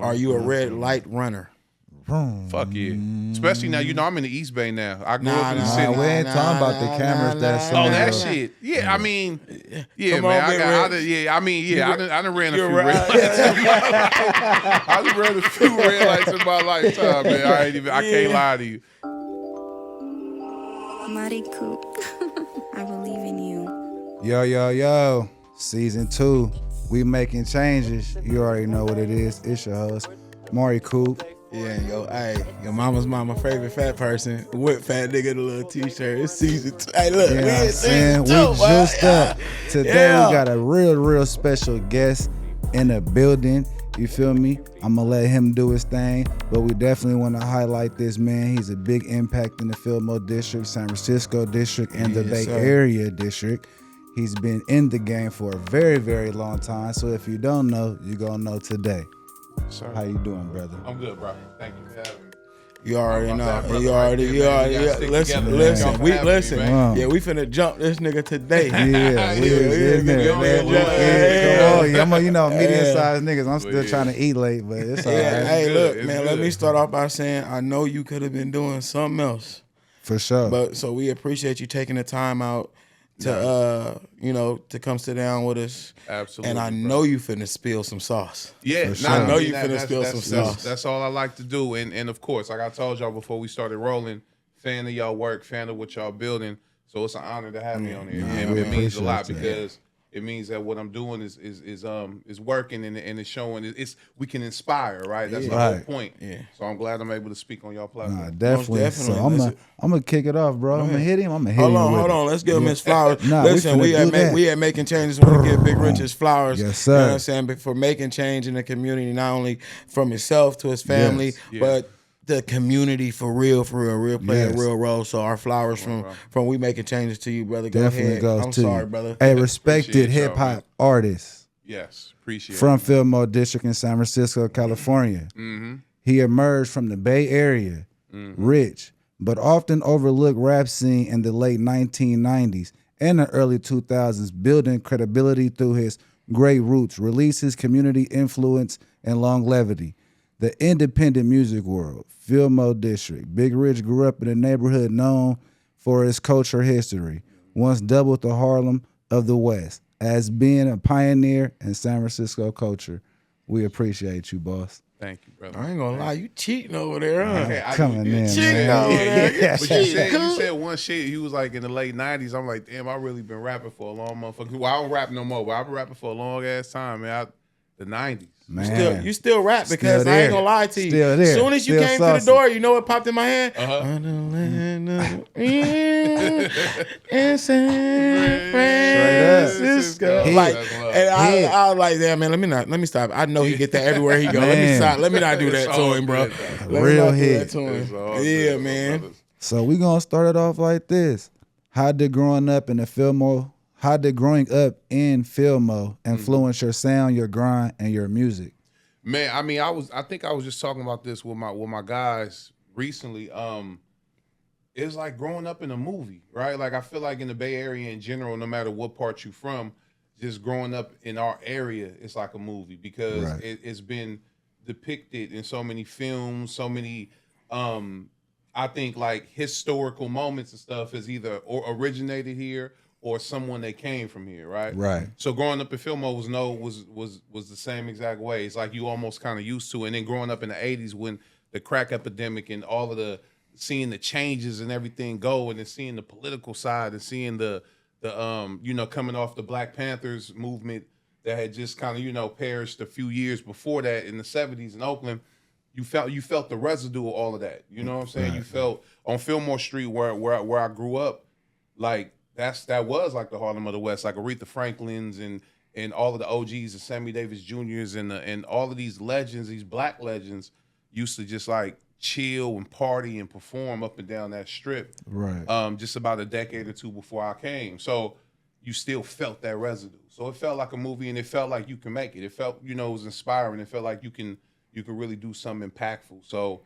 Are you a red light runner? Fuck yeah. Especially now, I'm in the East Bay now. I grew up in the Nah, city. we ain't talking about the cameras that's Oh, on that the- shit. Yeah, I mean, yeah, Come man. on, Big I Rich. done ran a few red lights in my life. I done ran a few red lights in my lifetime, man. I can't lie to you. Mariku, I believe in you. Yo. Season 2. We making changes. You already know what it is. It's your host, Maury Coop. Yeah, your mama's favorite fat person. With fat nigga the little t-shirt. It's season 2. Hey, look, You know we what in I'm saying? season 2. We juiced up. Today Yeah. we got a real special guest in the building. You feel me? I'm gonna let him do his thing, but we definitely want to highlight this man. He's a big impact in the Fillmore district, San Francisco district, and the Bay Area district. He's been in the game for a very long time. So if you don't know, you're gonna know today. Sir. How you doing, brother? I'm good, bro. Thank you for having me. You already know. brother, You already. Listen. Wow. Yeah, we finna jump this nigga today. Yeah, we is in there, man. I'm a, medium-sized niggas. I'm still trying to eat late, but it's all right. Hey, good. look, It's man. good. Let me start off by saying I know you could have been doing something else, For sure. but so we appreciate you taking the time out to to come sit down with us. Absolutely. And I know you finna spill some sauce. Yeah, sure. I know you that- finna that's- spill that's- some that's- sauce. That's all I like to do. And of course, like I told y'all before we started rolling, fan of y'all work, fan of what y'all building. So it's an honor to have me on here. And we it means a lot appreciate that. because it means that what I'm doing is working and it's showing it's we can inspire, right? That's the whole Right. point. Yeah. So I'm glad I'm able to speak on y'all platform. Nah, definitely. Most So definitely. I'm gonna kick it off, bro. I'm gonna hit him. Hold on. Let's give him his flowers. Nah, Listen, we finna do that. we had making changes when we give Big Rich his flowers. Yes, sir. You know what I'm saying? But for making change in the community, not only from himself to his family, Yes. but the community for real playing Yes. a real role. So our flowers from we making changes to you, brother. Go Definitely ahead. goes I'm to sorry, you. brother. Hey, respected Appreciate y'all, hip hop man. artist Yes, appreciate from it. Fillmore District in San Francisco, California. Mm-hmm. He emerged from the Bay Area, rich but often overlooked rap scene in the late 1990s and the early 2000s, building credibility through his great roots, releases, community influence, and longevity. The independent music world, Fillmore District. Big Rich grew up in a neighborhood known for its culture history, once dubbed the Harlem of the West. As being a pioneer in San Francisco culture, we appreciate you, boss. Thank you, brother. I ain't gonna lie, you cheating over there, huh? Okay, I Coming do- in, yeah, Cheating man. over there. Yeah. But you said one shit. He was like in the late '90s. I'm like, damn, I really been rapping for a long motherfucker. Well, I don't rap no more, but I've been rapping for a long ass time, man. The '90s. Man. You still rap because Still I ain't there. gonna lie to you. Still there. As soon as you Still came to saucy. the door, you know what popped in my head? In San Francisco. Hit. Like, That's love. and I Hit. was like, damn man, let me stop. I know he get that everywhere he go. Let me Man. stop. Let me not do that It's to all him, bro. good, Let me Real not do hit. that to It's him. all Yeah, good, man. brothers. So we gonna start it off like this. How did growing up in Fillmore influence your sound, your grind, and your music? Man, I mean, I think I was just talking about this with my guys recently. It's like growing up in a movie, right? Like I feel like in the Bay Area in general, no matter what part you from, just growing up in our area, it's like a movie because Right. it's been depicted in so many films, so many I think like historical moments and stuff is either or originated here or someone that came from here, right? Right. So growing up in Fillmore was the same exact way. It's like you almost kind of used to it. And then growing up in the 80s when the crack epidemic and all of the seeing the changes and everything go and then seeing the political side and seeing the coming off the Black Panthers movement that had just kind of, perished a few years before that in the 70s in Oakland. You felt the residue of all of that. You know what I'm saying? Right. You felt on Fillmore Street where I grew up, like that was like the Harlem of the West, like Aretha Franklin's and all of the OGs and Sammy Davis Jr.'s and all of these legends, these black legends used to just like chill and party and perform up and down that strip. Right. Just about a decade or two before I came. So you still felt that residue. So it felt like a movie and it felt like you can make it. It felt, it was inspiring. It felt like you can really do something impactful. So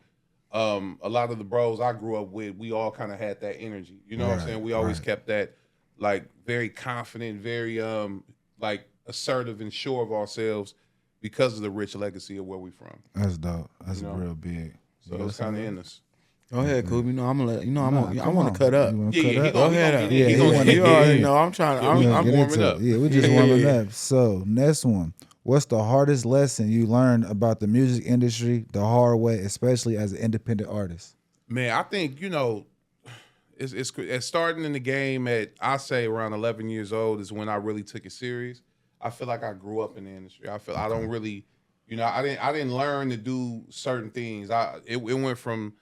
a lot of the bros I grew up with, we all kind of had that energy. You know what I'm saying? We always kept that like very confident, very like assertive and sure of ourselves because of the rich legacy of where we from. That's dope. That's You know? real big. So it's kind of in us. Go ahead, Coop. You know I'm gonna let I come want on. to cut up. You wanna Yeah, cut he up? Go gonna ahead. get in. Yeah, He he gonna wanna get You in. already know I'm trying. Yeah, we I'm gonna warming get up. up. Yeah, we just warming yeah. up. So next one. What's the hardest lesson you learned about the music industry the hard way, especially as an independent artist? Man, I think it's starting in the game at I say around 11 years old is when I really took it serious. I feel like I grew up in the industry. I don't really, I didn't learn to do certain things. It went from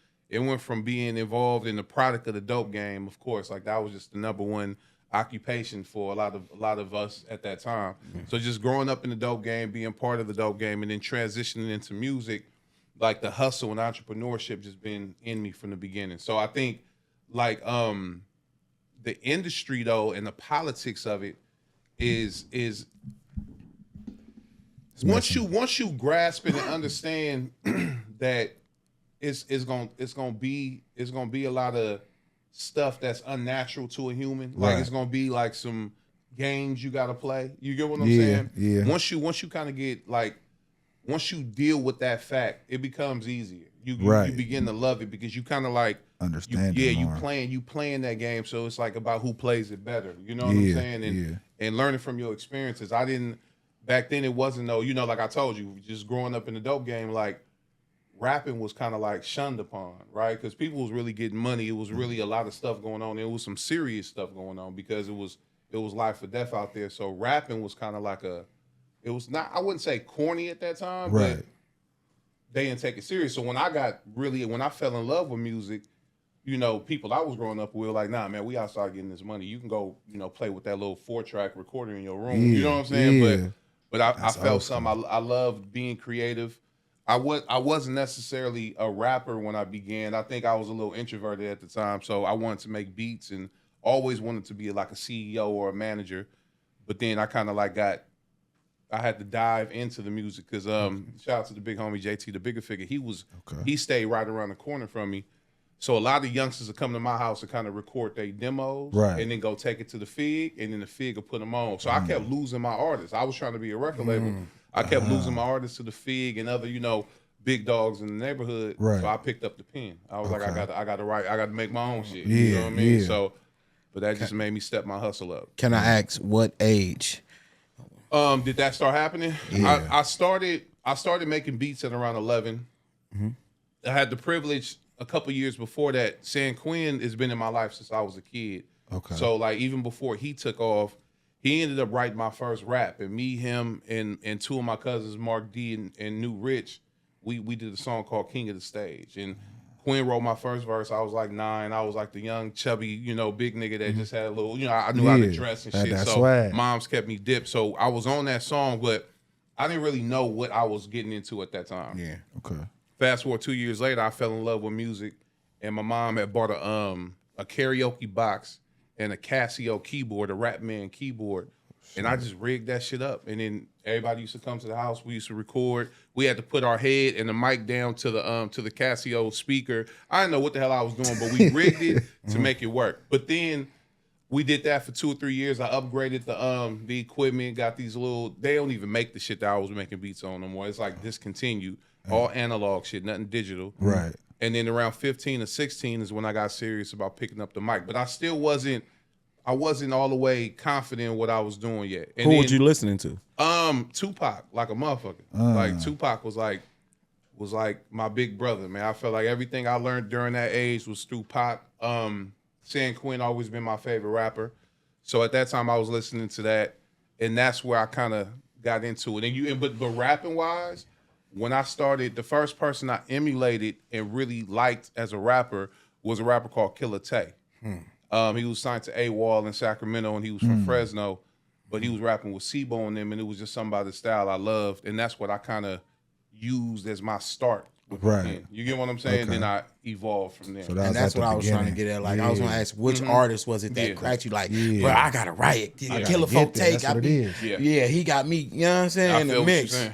being involved in the product of the dope game, of course. Like that was just the number one occupation for a lot of us at that time. So just growing up in the dope game, being part of the dope game, and then transitioning into music, like the hustle and entrepreneurship just been in me from the beginning. So I think like the industry though and the politics of it is once you grasp it and understand that it's gonna be a lot of stuff that's unnatural to a human. Like it's gonna be like some games you gotta play. You get what I'm saying? Yeah. Once you kind of get like once you deal with that fact, it becomes easier. You begin to love it because you kind of like Understand you it more. playing that game. So it's like about who plays it better. You know what I'm saying? And learning from your experiences. Back then it wasn't like I told you, just growing up in the dope game, like rapping was kind of like shunned upon, right? Because people was really getting money. It was really a lot of stuff going on. It was some serious stuff going on because it was life or death out there. So rapping was kind of like it was not, I wouldn't say corny at that time, but they didn't take it serious. So when I fell in love with music, people I was growing up with were like, nah, man, we outside getting this money. You can go, play with that little 4-track recorder in your room. You know what I'm saying? But I felt something. I loved being creative. I wasn't necessarily a rapper when I began. I think I was a little introverted at the time, so I wanted to make beats and always wanted to be like a CEO or a manager. But then I kind of like I had to dive into the music because shout out to the big homie JT, the bigger figure. He stayed right around the corner from me. So a lot of youngsters would come to my house and kind of record their demos and then go take it to the FIG, and then the FIG would put them on. So I kept losing my artists. I was trying to be a record label. I kept losing my artists to the FIG and other, big dogs in the neighborhood. So I picked up the pen. I was like, I got to write. I got to make my own shit. You know what I mean? So, but that just made me step my hustle up. Can I ask what age? Did that start happening? Yeah. I started making beats at around 11. I had the privilege a couple years before that. San Quinn has been in my life since I was a kid. Okay. So like even before he took off, he ended up writing my first rap. And me, him, and two of my cousins, Mark D and New Rich, we did a song called King of the Stage. And Quinn wrote my first verse. I was like 9. I was like the young, chubby, big nigga that just had a little, I knew how to dress and shit. So swag. moms kept me dipped. So I was on that song, but I didn't really know what I was getting into at that time. Yeah. Okay. Fast forward 2 years later, I fell in love with music, and my mom had bought a karaoke box and a Casio keyboard, a Rapman keyboard, and I just rigged that shit up. And then everybody used to come to the house. We used to record. We had to put our head and the mic down to the Casio speaker. I didn't know what the hell I was doing, but we rigged it to make it work. But then we did that for 2 or 3 years. I upgraded the equipment, got these little. They don't even make the shit that I was making beats on no more. It's like discontinued. All analog shit, nothing digital. Right. And then around 15 or 16 is when I got serious about picking up the mic. But I still wasn't all the way confident in what I was doing yet. And Who were you listening to? Tupac, like a motherfucker. Like Tupac was like my big brother, man. I felt like everything I learned during that age was through Pac. San Quinn always been my favorite rapper. So at that time I was listening to that, and that's where I kind of got into it. And but rapping wise, when I started, the first person I emulated and really liked as a rapper was a rapper called Killer Tay. He was signed to AWOL in Sacramento, and he was from Fresno, but he was rapping with Sibo and them, and it was just somebody's style I loved, and that's what I kind of used as my start. Right. You get what I'm saying? Okay. Then I evolved from there. So that And that's what I was trying to get at. Like I was gonna ask, which artist was it that cracked you? Like, bro, I gotta write it. Killer Folk Take. That's what it is. Yeah. He got me. You know what I'm saying? I In feel the what you're mix. saying.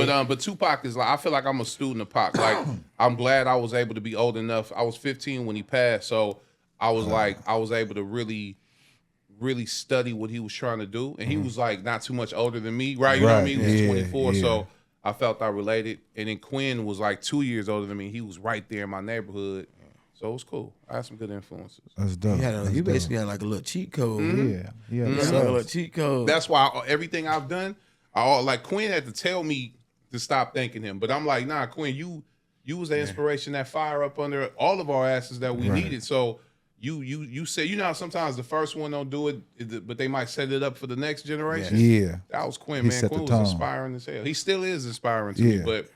Yeah. But Tupac is like, I feel like I'm a student of Pac. Like I'm glad I was able to be old enough. I was 15 when he passed, so I was like, I was able to really really study what he was trying to do. And he was like not too much older than me, right? You know what I mean? He was 24, so I felt I related. And then Quinn was like 2 years older than me. He was right there in my neighborhood. So it was cool. I had some good influences. That's dope. You basically had like a little cheat code. Yeah. You had like a little cheat code. That's why everything I've done, like Quinn had to tell me to stop thanking him. But I'm like, nah, Quinn, you was the inspiration, that fire up under all of our asses that we needed. So you said, how sometimes the first one don't do it, but they might set it up for the next generation. Yeah. That was Quinn, He man. set Quinn the was tone. inspiring as hell. He still is inspiring to me, but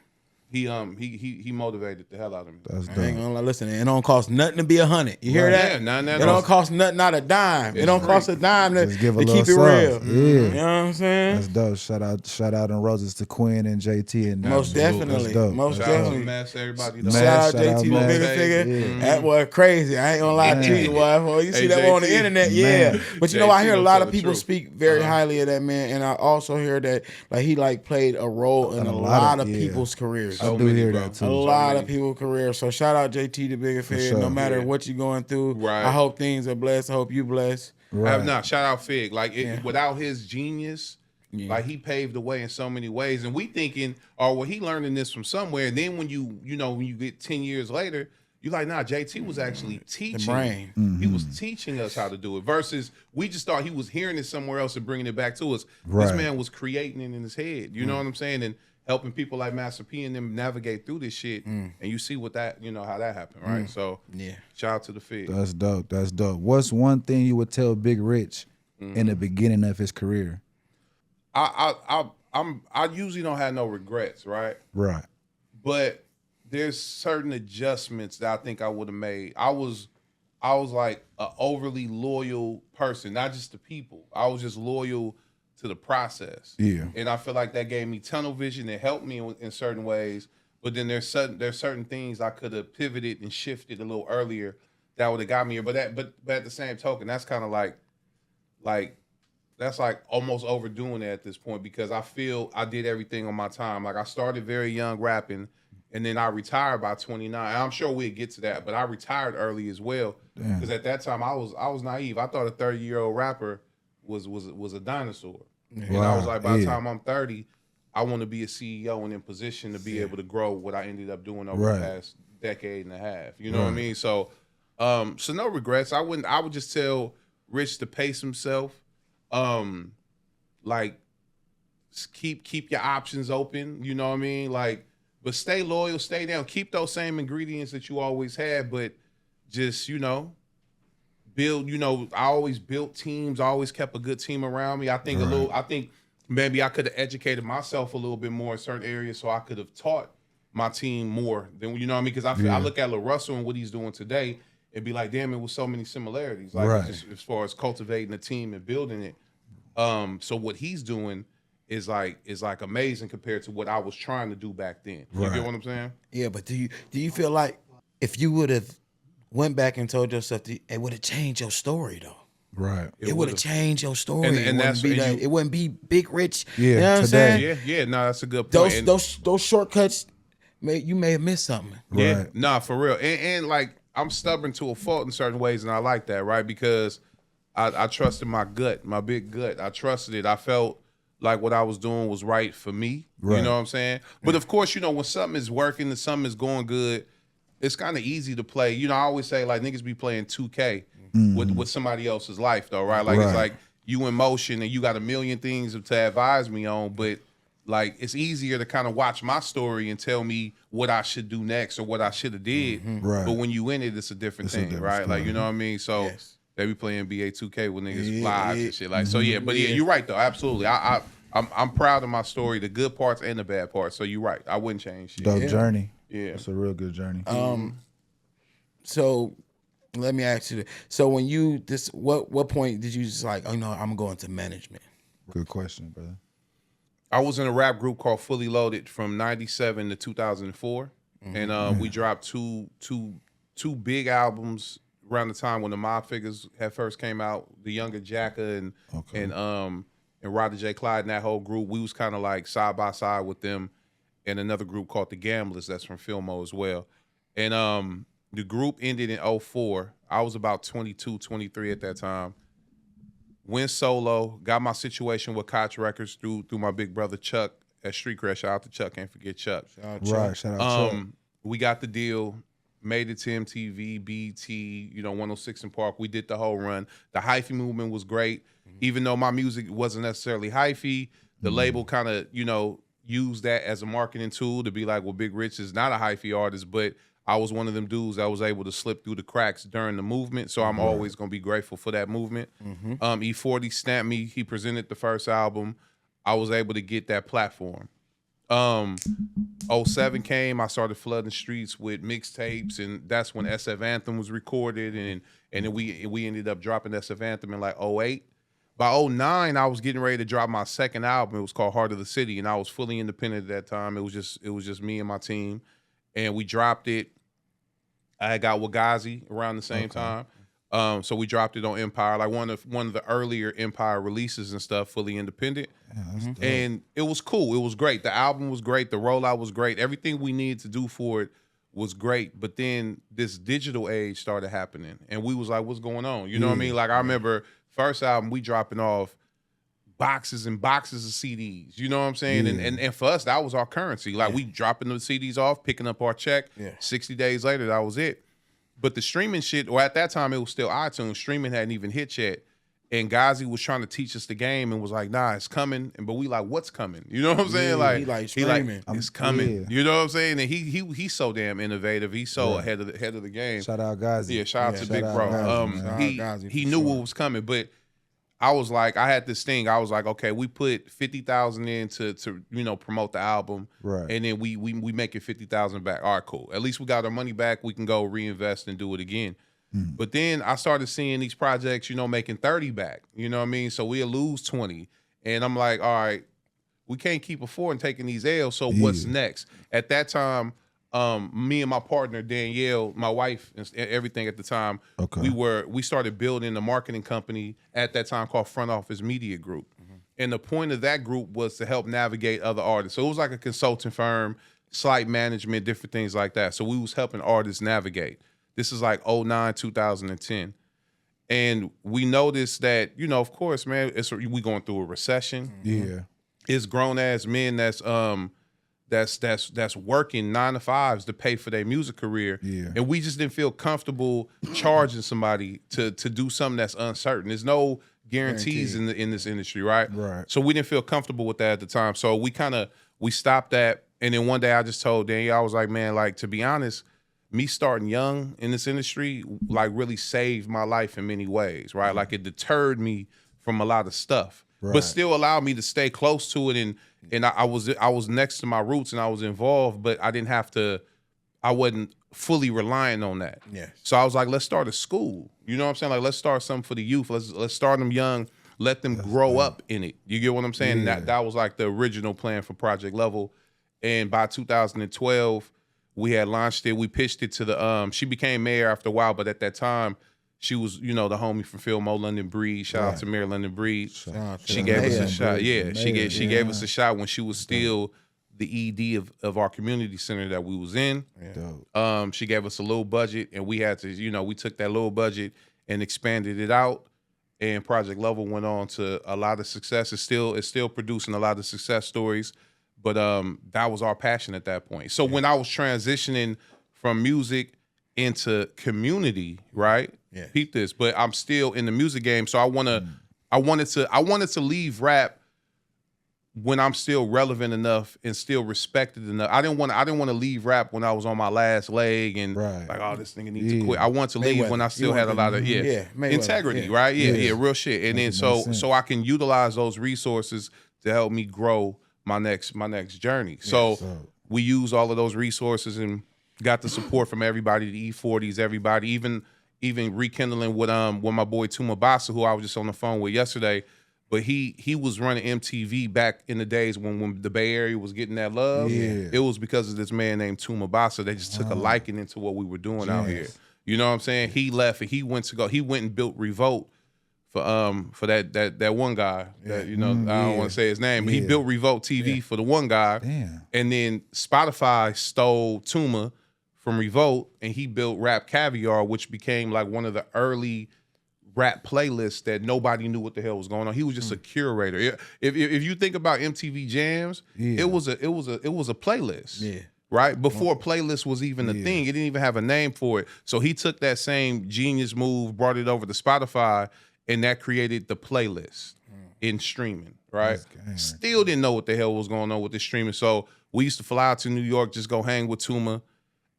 he motivated the hell out of me. That's I ain't dope. gonna lie, listen, it don't cost nothing to be 100. You hear that? Yeah, none It don't cost nothing, not a dime. It don't cost a dime to Just give a keep it little real. sauce. Yeah. You know what I'm saying? That's dope. Shout out and roses to Quinn and JT and Most definitely. That's dope. Most Shout out to definitely. Mass, everybody. Mass, Shout out shout out JT, the Mass. bigger figure. That boy crazy. I ain't gonna lie to you, boy. You see Hey, that boy on the JT. internet, Man. But I JT hear a gonna lot tell of the people truth. speak very highly of that man, and I also hear that like he like played a role in a lot of people's careers. I So do many, hear bro. that A too. lot of people's careers. So shout out JT, the bigger figure. sure. No matter Yeah. what you're going through, Right. I hope things are blessed. I hope you blessed. Right. Shout out Fig. Like without his genius, like he paved the way in so many ways. And we thinking, oh, well, he learning this from somewhere. And then when you get 10 years later, you're like, nah, JT was actually teaching. brain. He was teaching us how to do it. Versus we just thought he was hearing it somewhere else and bringing it back to us. Right. This man was creating it in his head. You know what I'm saying? And helping people like Master P and them navigate through this shit. And you see what that, how that happened, right? So shout out to the Fig. That's dope. That's dope. What's one thing you would tell Big Rich in the beginning of his career? I usually don't have no regrets, right? Right. But there's certain adjustments that I think I would have made. I was like an overly loyal person, not just to people. I was just loyal to the process. Yeah. And I feel like that gave me tunnel vision. It helped me in certain ways. But then there's certain things I could have pivoted and shifted a little earlier that would have got me here. But at the same token, that's kind of like that's like almost overdoing it at this point, because I feel I did everything on my time. Like I started very young rapping, and then I retired by 29. And I'm sure we'll get to that, but I retired early as well, because at that time I was naive. I thought a 30-year-old rapper was a dinosaur. And I was like, by the time I'm 30, I want to be a CEO and in position to be able to grow what I ended up doing over the past decade and a half. You know what I mean? So no regrets. I would just tell Rich to pace himself. Like keep your options open, you know what I mean? Like, but stay loyal, stay down, keep those same ingredients that you always had, but just, build, I always built teams, I always kept a good team around me. I think maybe I could have educated myself a little bit more in certain areas, so I could have taught my team more than, you know what I mean? Because I look at Lil Russell and what he's doing today, it'd be like, damn, it was so many similarities. Like just as far as cultivating a team and building it. So what he's doing is like amazing compared to what I was trying to do back then. You get what I'm saying? Yeah, but do you feel like if you would have went back and told yourself, it would have changed your story though? Right. It would have changed your story. And that's it wouldn't be Big Rich. Yeah, you know what I'm today. saying? No, that's a good point. Those shortcuts, you may have missed something. Yeah, nah, for real. And like I'm stubborn to a fault in certain ways, and I like that, right? Because I trusted my gut, my big gut. I trusted it. I felt like what I was doing was right for me. Right. You know what I'm saying? But of course, when something is working and something is going good, it's kind of easy to play. I always say like niggas be playing 2K with somebody else's life though, right? Like it's like you in motion and you got a million things to advise me on, but like it's easier to kind of watch my story and tell me what I should do next or what I should have did. Right. But when you in it, it's a different thing, right? Like you know what I mean? So they be playing NBA 2K with niggas flies and shit. Like but you're right though. Absolutely. I'm proud of my story, the good parts and the bad parts. So you're right. I wouldn't change shit. Dope journey. Yeah. It's a real good journey. So let me ask you. So when what point did you just like, I'm going to management? Good question, brother. I was in a rap group called Fully Loaded from 97 to 2004. And we dropped two big albums around the time when the Mob Figures had first came out, the Younger Jacka and Rodder J. Clyde and that whole group. We was kind of like side by side with them and another group called The Gamblers that's from Fillmore as well. And the group ended in 04. I was about 22, 23 at that time. went solo, got my situation with Koch Records through my big brother Chuck at Street Cred. Shout out to Chuck, can't forget Chuck. Right, shout out Chuck. We got the deal, made it to MTV, BT, 106 in Park. We did the whole run. The hyphy movement was great. Even though my music wasn't necessarily hyphy, the label kind of, used that as a marketing tool to be like, well, Big Rich is not a hyphy artist, but I was one of them dudes that was able to slip through the cracks during the movement. So I'm always going to be grateful for that movement. E40 stamped me. He presented the first album. I was able to get that platform. 07 came, I started flooding the streets with mixtapes, and that's when SF Anthem was recorded, and then we ended up dropping SF Anthem in like 08. By 09, I was getting ready to drop my second album. It was called Heart of the City, and I was fully independent at that time. It was just me and my team, and we dropped it. I got Wagazi around the same time. So we dropped it on Empire, like one of the earlier Empire releases and stuff, fully independent. Yeah, and it was cool. It was great. The album was great. The rollout was great. Everything we needed to do for it was great. But then this digital age started happening, and we was like, what's going on? You know what I mean? Like, I remember first album, we dropping off boxes and boxes of CDs. You know what I'm saying? Yeah. And for us, that was our currency. Like, we dropping the CDs off, picking up our check. 60 days later, that was it. But the streaming shit, or at that time, it was still iTunes. Streaming hadn't even hit yet. And Ghazi was trying to teach us the game and was like, nah, it's coming. But we like, what's coming? You know what I'm saying? He like, it's coming. Yeah. You know what I'm saying? And he's so damn innovative. He's so ahead of the game. Shout out Ghazi. Yeah, shout out to Big Bro. He knew what was coming. But I was like, I had this thing. I was like, okay, we put 50,000 in to promote the album, right? And then we make it 50,000 back. All right, cool. At least we got our money back. We can go reinvest and do it again. But then I started seeing these projects, making 30 back. You know what I mean? So we'll lose 20, and I'm like, all right, we can't keep affording taking these L's. So what's next? At that time, me and my partner Danielle, my wife, and everything at the time, we started building a marketing company at that time called Front Office Media Group. And the point of that group was to help navigate other artists. So it was like a consulting firm, slight management, different things like that. So we was helping artists navigate. This is like 09, 2010. And we noticed that, of course, man, we going through a recession. Yeah. It's grown ass men that's working 9 to 5s to pay for their music career. Yeah. And we just didn't feel comfortable charging somebody to do something that's uncertain. There's no guarantees in this industry, right? Right. So we didn't feel comfortable with that at the time. So we stopped that. And then one day I just told Danielle, I was like, man, like, to be honest, me starting young in this industry, like, really saved my life in many ways, right? Like, it deterred me from a lot of stuff, but still allowed me to stay close to it. And I was next to my roots and I was involved, but I wasn't fully relying on that. Yeah. So I was like, let's start a school. You know what I'm saying? Like, let's start something for the youth. Let's start them young. Let them grow up in it. You get what I'm saying? Yeah. That was like the original plan for Project Level. And by 2012, we had launched it. We pitched it to the she became mayor after a while, but at that time, she was, the homie from Fillmore, London Breed. Shout out to Mayor London Breed. She gave us a shot. Yeah, she gave us a shot when she was still the ED of our community center that we was in. Yeah. She gave us a little budget, and we had to, we took that little budget and expanded it out. And Project Level went on to a lot of success. It's still producing a lot of success stories. But that was our passion at that point. So when I was transitioning from music into community, right? Yeah. Peep this, but I'm still in the music game. So I wanted to leave rap when I'm still relevant enough and still respected enough. I didn't want to leave rap when I was on my last leg and like, oh, this nigga needs to quit. I want to leave when I still had a lot of integrity, right? Yeah, real shit. And then so I can utilize those resources to help me grow my next journey. So we use all of those resources and got the support from everybody, the E40s, everybody, even rekindling with my boy Tuma Basa, who I was just on the phone with yesterday. But he was running MTV back in the days when the Bay Area was getting that love. Yeah. It was because of this man named Tuma Basa. They just took a liking into what we were doing out here. You know what I'm saying? He left and he went and built Revolt for that one guy that, I don't want to say his name, but he built Revolt TV for the one guy. Damn. And then Spotify stole Tuma from Revolt and he built Rap Caviar, which became like one of the early rap playlists that nobody knew what the hell was going on. He was just a curator. If you think about MTV Jams, it was a playlist. Yeah. Right? Before playlist was even a thing. It didn't even have a name for it. So he took that same genius move, brought it over to Spotify, and that created the playlist in streaming, right? Still didn't know what the hell was going on with the streaming. So we used to fly out to New York, just go hang with Tuma.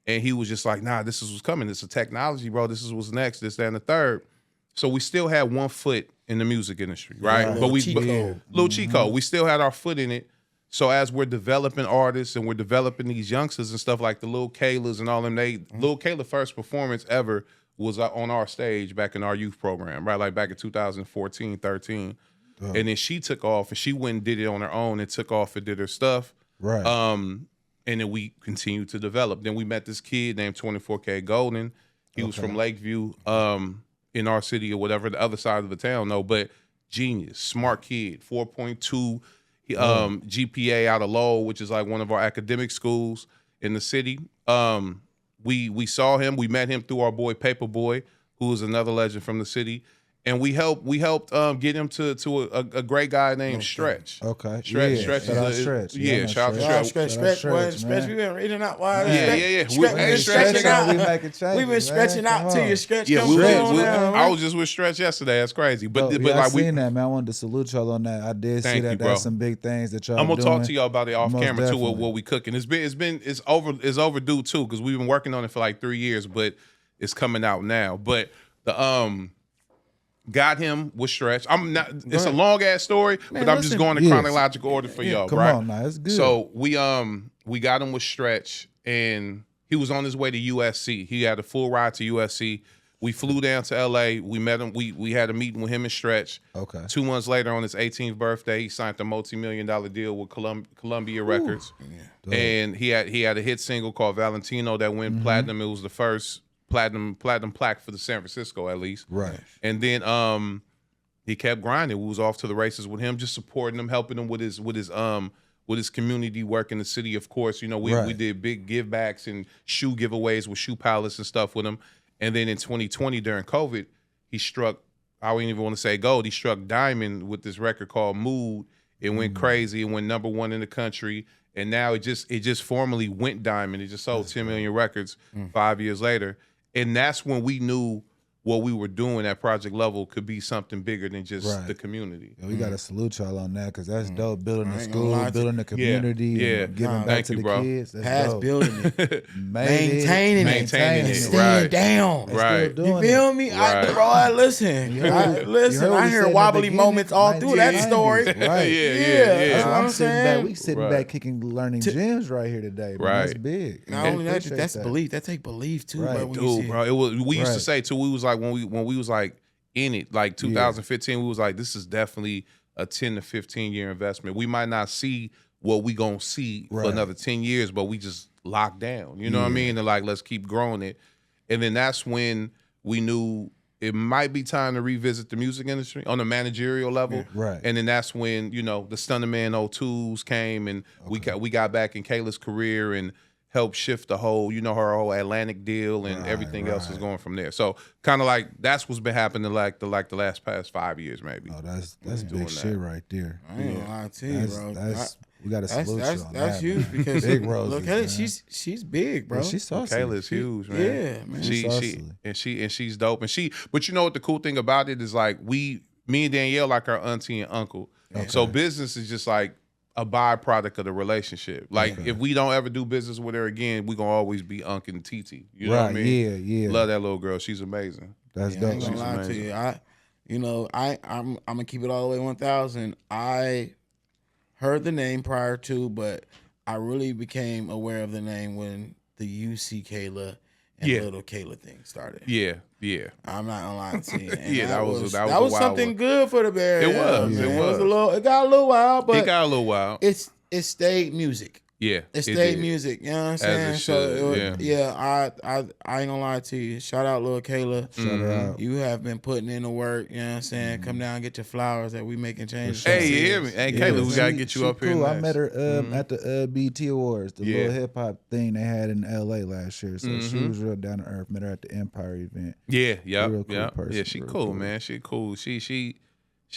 And he was just like, nah, this is what's coming. This is technology, bro. This is what's next, this, that, and the third. So we still had one foot in the music industry, right? Yeah, but little cheat code. We still had our foot in it. So as we're developing artists and we're developing these youngsters and stuff like the Lil Kaylas and all them, Lil Kayla first performance ever was on our stage back in our youth program, right? Like back in 2014, 13. And then she took off and she went and did it on her own and took off and did her stuff. Right. And then we continued to develop. Then we met this kid named 24K Golden. He was from Lakeview, in our city or whatever, the other side of the town, no, but genius, smart kid, 4.2 GPA out of Lowell, which is like one of our academic schools in the city. We saw him, we met him through our boy Paperboy, who is another legend from the city. And we helped get him to a great guy named Stretch. Okay. Stretch. Yeah. Stretch Shout out is Stretch. yeah, shout out to Stretch. Stretch. We been reading out why. Yeah. Stretching out. We making changes, We've been stretching man. out Come till on. your stretch Yeah, comes on. I was just with Stretch yesterday. That's crazy. But I like seen that, man. I wanted to salute y'all on that. I did see Thank that. you, bro. That's some big things that y'all I'm gonna doing. talk to y'all about it off Most camera too. definitely. What we cooking? It's overdue too because we've been working on it for like 3 years, but it's coming out now. But the got him with Stretch. I'm not. It's a long ass story, but I'm just going in chronological order for y'all. Come right? on, now it's good. So we got him with Stretch, and he was on his way to USC. He had a full ride to USC. We flew down to LA. We met him. We had a meeting with him and Stretch. Okay. 2 months later, on his 18th birthday, he signed a multi-million-dollar deal with Columbia Records, and he had a hit single called Valentino that went platinum. It was the first platinum plaque for the San Francisco, at least. Right. And then he kept grinding. We was off to the races with him, just supporting him, helping him with his community work in the city. Of course, you know, we did big give backs and shoe giveaways with Shoe Palace and stuff with him. And then in 2020 during COVID, he struck, I wouldn't even want to say gold, he struck diamond with this record called Mood. It went crazy. It went #1 in the country. And now it just formally went diamond. It just sold 10 million records 5 years later. And that's when we knew what we were doing at Project Level could be something bigger than just the community. Yeah, we got to salute y'all on that because that's dope. Building the ain't school, gonna lie to building the community, and giving back Thank to you, the bro. kids. That's Past dope. building it, Maintaining maintaining it, staying right. down. Right. Still You doing feel me? Right. Bro, listen. You heard I what he hear said in wobbly the beginning, moments all through that 1990s, story. Right. Yeah. That's what I'm I'm sitting back. saying. We sitting Right. back, kicking, learning gems right here today. Man. That's Right. big. Not only that, Appreciate that's that. belief. That take belief too, Right. bro. When you see Dude, bro, it was. We used to Right. say too. We was like when we was like in it, like 2015. We was like, this is definitely a 10 to 15 year investment. We might not see what we gonna see for Right. another 10 years, but we just locked down. You know what I mean? And like, let's keep growing it. And then that's when we knew it might be time to revisit the music industry on a managerial level. Right. And then that's when, you know, the Stunnerman O2s came and we got back in Kayla's career and helped shift the whole, you know, her whole Atlantic deal and everything else is going from there. So kind of like that's what's been happening like the last past 5 years maybe. Oh, that's doing big shit right there. I ain't gonna lie to you, bro. We got to salute you on That's that. huge man. because Big roses, look at it. man. She's big, bro. Yeah, she's saucy. Kayla's huge, man. Yeah, man. She's dope. But you know what the cool thing about it is like me and Danielle like our auntie and uncle. So business is just like a byproduct of the relationship. Like if we don't ever do business with her again, we gonna always be Unc and TT. You know what I mean? Yeah. Love that little girl. She's amazing. That's I dope. ain't gonna lie to amazing. you. I'm gonna keep it all the way 1,000. I heard the name prior to, but I really became aware of the name when the UC Kayla and Little Kayla thing started. Yeah. I'm not gonna lie to you. And Yeah, that was a that wild was something one. good for the Bears. It was. It got a little wild, but It got a little wild. it stayed music. Yeah, It it stayed did. music, you know what I'm As saying? it So should, I ain't gonna lie to you. Shout out Lil Kayla. Shout her out. You have been putting in the work, you know what I'm saying? Come down and get your flowers that we making changes. sure. Hey, you hear me? Hey, Yeah. Kayla, we gotta get you She up here. cool. I next. met her at the BT Awards, the Yeah. little hip hop thing they had in LA last year. So she was real down to earth. Met her at the Empire event. Yeah, Real cool yeah. person, Yeah, she real cool, cool. man. She cool. She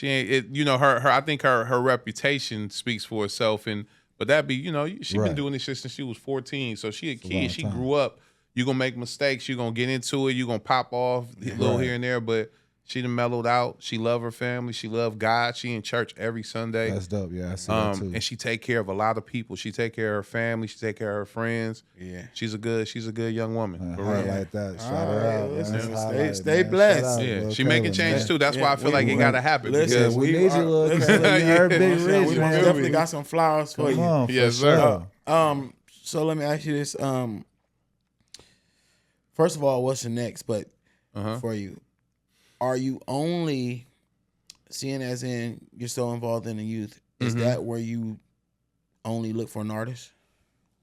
ain't it. You know her. I think her reputation speaks for itself. And but that be she Right. been doing this shit since she was 14. So she a long kid. She time. grew up. You gonna make mistakes. You gonna get into it. You gonna pop off a little Right. here and there. But she done mellowed out. She love her family. She love God. She in church every Sunday. That's dope. Yeah, I see that too. And she take care of a lot of people. She take care of her family. She take care of her friends. Yeah. She's a good young woman. For real. Highlight that. Shout All her right, out. Man. listen, That's stay- highlight, stay man. blessed. Shout out, Yeah, Lil she making Kayla, changes man. too. That's why I feel like it gotta happen. Listen, because we need you, Lil Kayla. You heard Big Yeah, Rich, we man. most definitely got some flowers for Come you. on, for Yes, sir. sure. So let me ask you this. First of all, what's the next? But for you, are you only seeing as in you're so involved in the youth? Is that where you only look for an artist?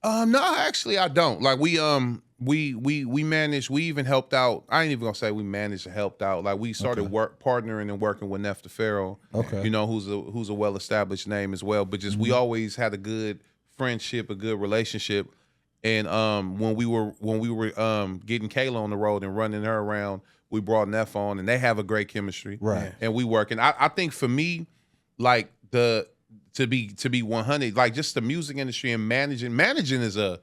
No, actually, I don't. Like we managed. We even helped out. I ain't even gonna say we managed to help out. Like we started partnering and working with Nef Pharaoh. Okay. You know, who's a well established name as well. But just we always had a good friendship, a good relationship. And when we were getting Kayla on the road and running her around, we brought Nef on, and they have a great chemistry. Right. And we work. And I think for me, like to be 100, like just the music industry and managing is a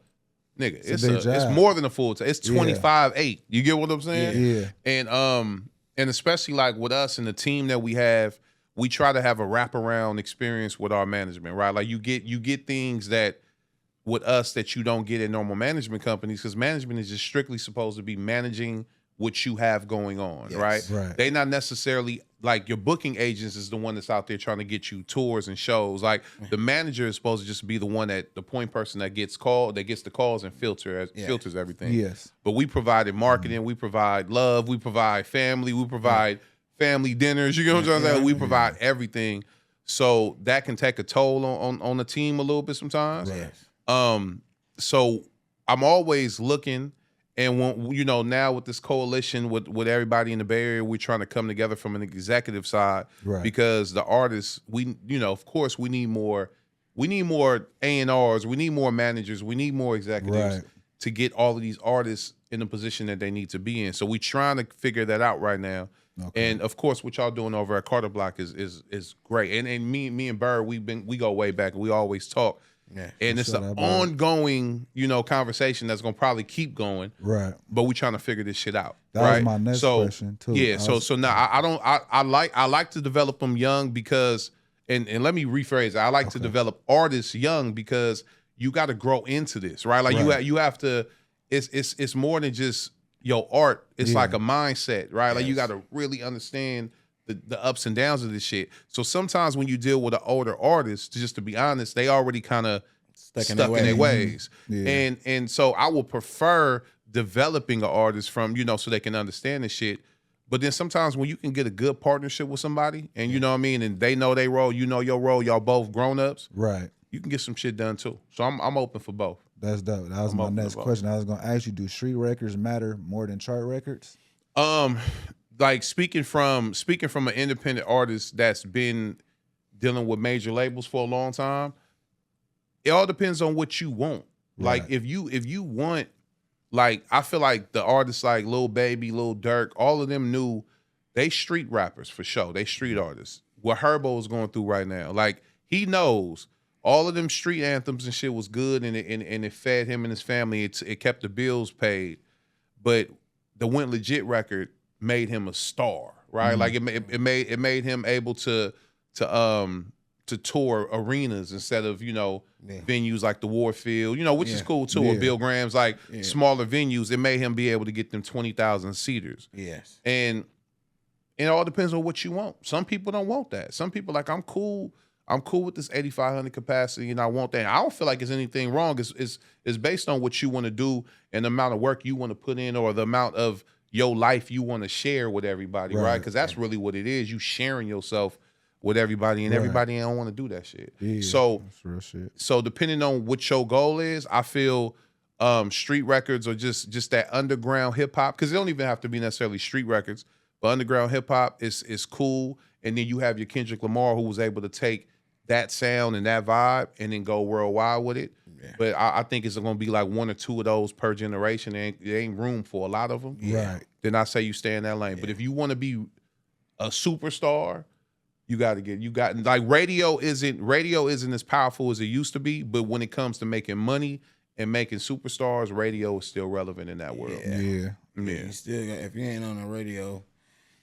nigga. It's a big it's job. more than a full time. It's 25/8. You get what I'm saying? Yeah. And especially like with us and the team that we have, we try to have a wraparound experience with our management, right? Like you get things that with us that you don't get in normal management companies, because management is just strictly supposed to be managing what you have going on, right? Right. They not necessarily like your booking agents is the one that's out there trying to get you tours and shows. Like the manager is supposed to just be the one the point person that gets the calls and filters everything. Yes. But we provided marketing, we provide love, we provide family, we provide family dinners. You know what I'm saying? We provide everything. So that can take a toll on the team a little bit sometimes. Yes. So I'm always looking, and when now with this coalition with everybody in the Bay Area, we're trying to come together from an executive side, Right. because the artists, of course we need more A&Rs, we need more managers, we need more executives Right. to get all of these artists in the position that they need to be in. So we're trying to figure that out right now. Okay. And of course, what y'all doing over at Carter Block is great. And me and Bird, we go way back, and we always talk. Yeah. And it's Shout an out, Bird. ongoing, conversation that's gonna probably keep going. Right. But we trying to figure this shit out. That was right? my next question, too. Yeah. I was- So now I like to develop them young because, and let me rephrase it. I like to develop artists young because you got to grow into this, right? Like you have to. It's more than just your art. It's like a mindset, right? Like you got to really understand the ups and downs of this shit. So sometimes when you deal with an older artist, just to be honest, they already kind of stuck in their ways. Yeah. And so I would prefer developing an artist from, so they can understand the shit. But then sometimes when you can get a good partnership with somebody and you know what I mean, and they know their role, you know your role, y'all both grown-ups, Right. you can get some shit done too. So I'm open for both. That's dope. That was my next question. I was gonna ask you, do street records matter more than chart records? Like speaking from an independent artist that's been dealing with major labels for a long time, it all depends on what you want. Like Right. if you want, like I feel like the artists like Lil Baby, Lil Durk, all of them knew they street rappers for sure. They street artists. What Herbo is going through right now, like he knows all of them street anthems and shit was good, and it fed him and his family. It kept the bills paid, but the Went Legit record made him a star, right? Like it made him able to tour arenas instead of venues like the Warfield, which is cool too, or Bill Graham's like smaller venues. It made him be able to get them 20,000 seaters. Yes. And it all depends on what you want. Some people don't want that. Some people like, I'm cool with this 8,500 capacity and I want that. And I don't feel like there's anything wrong. It's based on what you want to do and the amount of work you want to put in, or the amount of your life you want to share with everybody, right? Because that's really what it is. You sharing yourself with everybody, and everybody don't want to do that shit. Yeah, So that's real shit. so depending on what your goal is, I feel street records or just that underground hip hop, because it don't even have to be necessarily street records, but underground hip hop is cool. And then you have your Kendrick Lamar, who was able to take that sound and that vibe and then go worldwide with it. Yeah. But I think it's going to be like one or two of those per generation. There ain't room for a lot of them. Right. Then I say you stay in that lane. But if you want to be a superstar, you got like radio isn't as powerful as it used to be. But when it comes to making money and making superstars, radio is still relevant in that world. Yeah. You still got, if you ain't on the radio,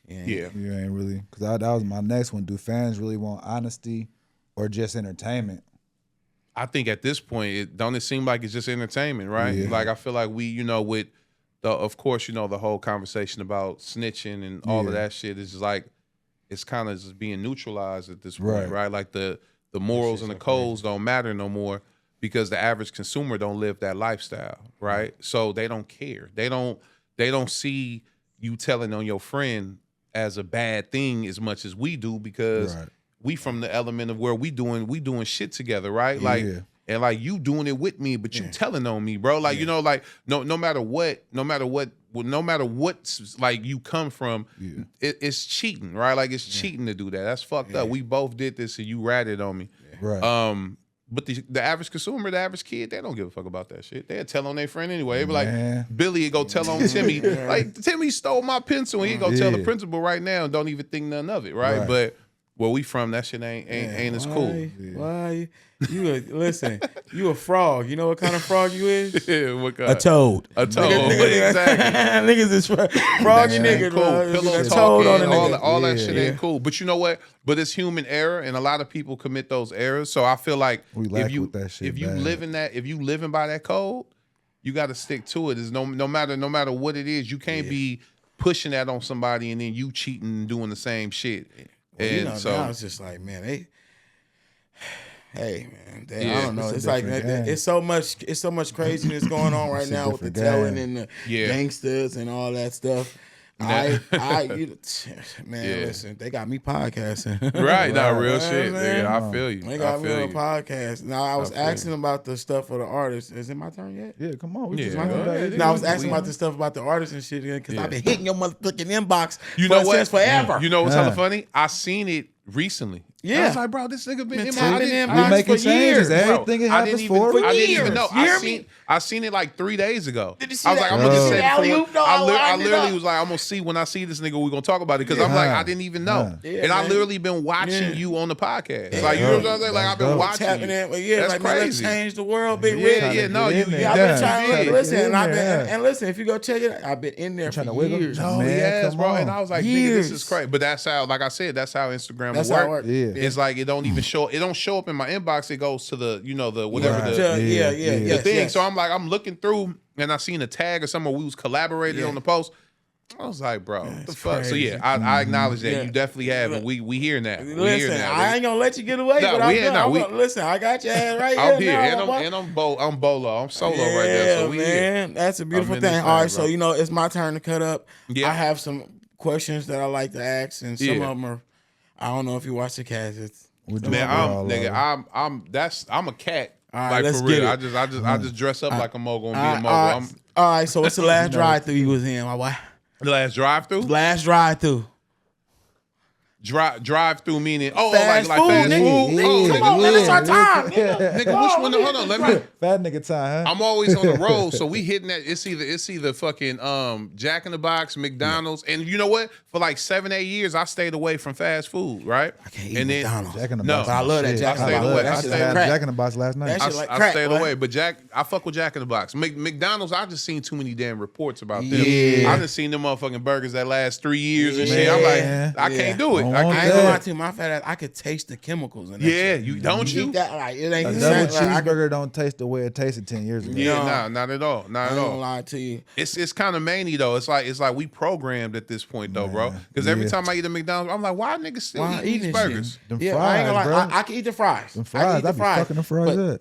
You ain't really, because that was my next one. Do fans really want honesty or just entertainment? I think at this point, don't it seem like it's just entertainment, right? Yeah. Like I feel like we, with of course, the whole conversation about snitching and all of that shit is just like, it's kind of just being neutralized at this point, right? Like the morals and the codes don't matter no more because the average consumer don't live that lifestyle, right? So they don't care. They don't see you telling on your friend as a bad thing as much as we do because we from the element of where we doing shit together, right? Like and like you doing it with me, but you telling on me, bro. Like like no matter what like you come from, it's cheating, right? Like it's cheating to do that. That's fucked up. We both did this and you ratted on me, right? But the average consumer, the average kid, they don't give a fuck about that shit. They'll tell on their friend anyway. They be like, Billy would go tell on Timmy. Like, Timmy stole my pencil and he go tell the principal right now and don't even think nothing of it, right? But where we from, that shit ain't as cool. Why? Listen, you a frog. You know what kind of frog you is? What kind? A toad. A toad. Niggas, Exactly. Niggas is froggy niggas. Cool. Bro. Pillow A toad on talking, a all that shit ain't cool. But you know what? But it's human error, and a lot of people commit those errors. So I feel like if you living by that code, you got to stick to it. Is no matter what it is, you can't be pushing that on somebody and then you cheating and doing the same shit. Well, and so now it's just like, man, I don't know. It's like it's so much craziness going on right now with the telling and the gangsters and all that stuff. Listen, they got me podcasting. Right, now real shit. Yeah, I feel you. They got me on a podcast. Now I was asking about the stuff for the artists. Is it my turn yet? Yeah, come on. I was asking about the stuff about the artists and shit because I've been hitting your motherfucking inbox. You know what? Since forever. You know what's hella funny? I seen it recently. Yeah, I was like, bro, this nigga been in tapping my inbox we making for changes. years. Everything it happens for I didn't years. even know. You hear me? I seen it like 3 days ago. Did you see I was that? like, I'm gonna just say Alley-oop, no, I lined it literally up. was like, I'm gonna see when I see this nigga, we gonna talk about it because I'm like, I didn't even know, and I literally been watching you on the podcast. Like, you know what I'm saying? Like, I've been watching tapping you. in, but That's like, man, let's crazy. change the world, big Rick. Yeah, no, I've been trying to listen, and listen. If you go check it, I've been in there for years. No, yes, bro. And I was like, nigga, this is crazy. But that's how, like I said, that's how Instagram works. It's like it don't even show. It don't show up in my inbox. It goes to the, the whatever the thing. So I'm like, I'm looking through, and I seen a tag or something where we was collaborated on the post. I was like, bro, what the fuck? Crazy. So I acknowledge that you definitely have, and we hearing that. Listen, I ain't gonna let you get away. No, but listen, I got your ass right I'm here. here, now, I'm bolo. I'm solo right there. So we man, here. that's a beautiful I'm in thing. this All right, thing, so bro. it's my turn to cut up. Yeah. I have some questions that I like to ask, and some of them are. I don't know if you watch the cast. Man, I'm a cat. All right, like let's for real. get it. I just dress up like a mogul and be a mogul. All right, so what's the last drive-through you was in, my boy? The last drive-through? Last drive-through. Drive-through meaning Fast like food, fast nigga. food. Nigga, come on, man, it's our time. Nigga, which one? Hold on, let me. Fat nigga time, huh? I'm always on the road, so we hitting that. It's either fucking Jack in the Box, McDonald's, and you know what? For like 7-8 years, I stayed away from fast food, right? I can't eat McDonald's. Jack in the No, Box. But I love that Jack in the stayed Box. away. That I shit stayed like I had crack. Jack in the Box last night. That shit like I crack, stayed boy. away, but I fuck with Jack in the Box. McDonald's, I just seen too many damn reports about them. Yeah. I done seen them motherfucking burgers that last 3 years and shit. I'm like, I can't do it. Don't I want I can't ain't do gonna it. lie to you, my fat ass. I could taste the chemicals in that. Yeah, shit. you don't you? Eat that, like, it ain't A the double same. Like, cheeseburger don't taste the way it tasted 10 years ago. Yeah, No. nah, not at all. Not I at ain't gonna all. lie to you. It's kind of manny though. It's like we programmed at this point though, bro. Because every time I eat a McDonald's, I'm like, why niggas still Why eating these this burgers? shit? Them Yeah, I fries, ain't gonna lie. bro. I can eat the fries. Them I can fries, eat the I be fries. fucking the fries But up.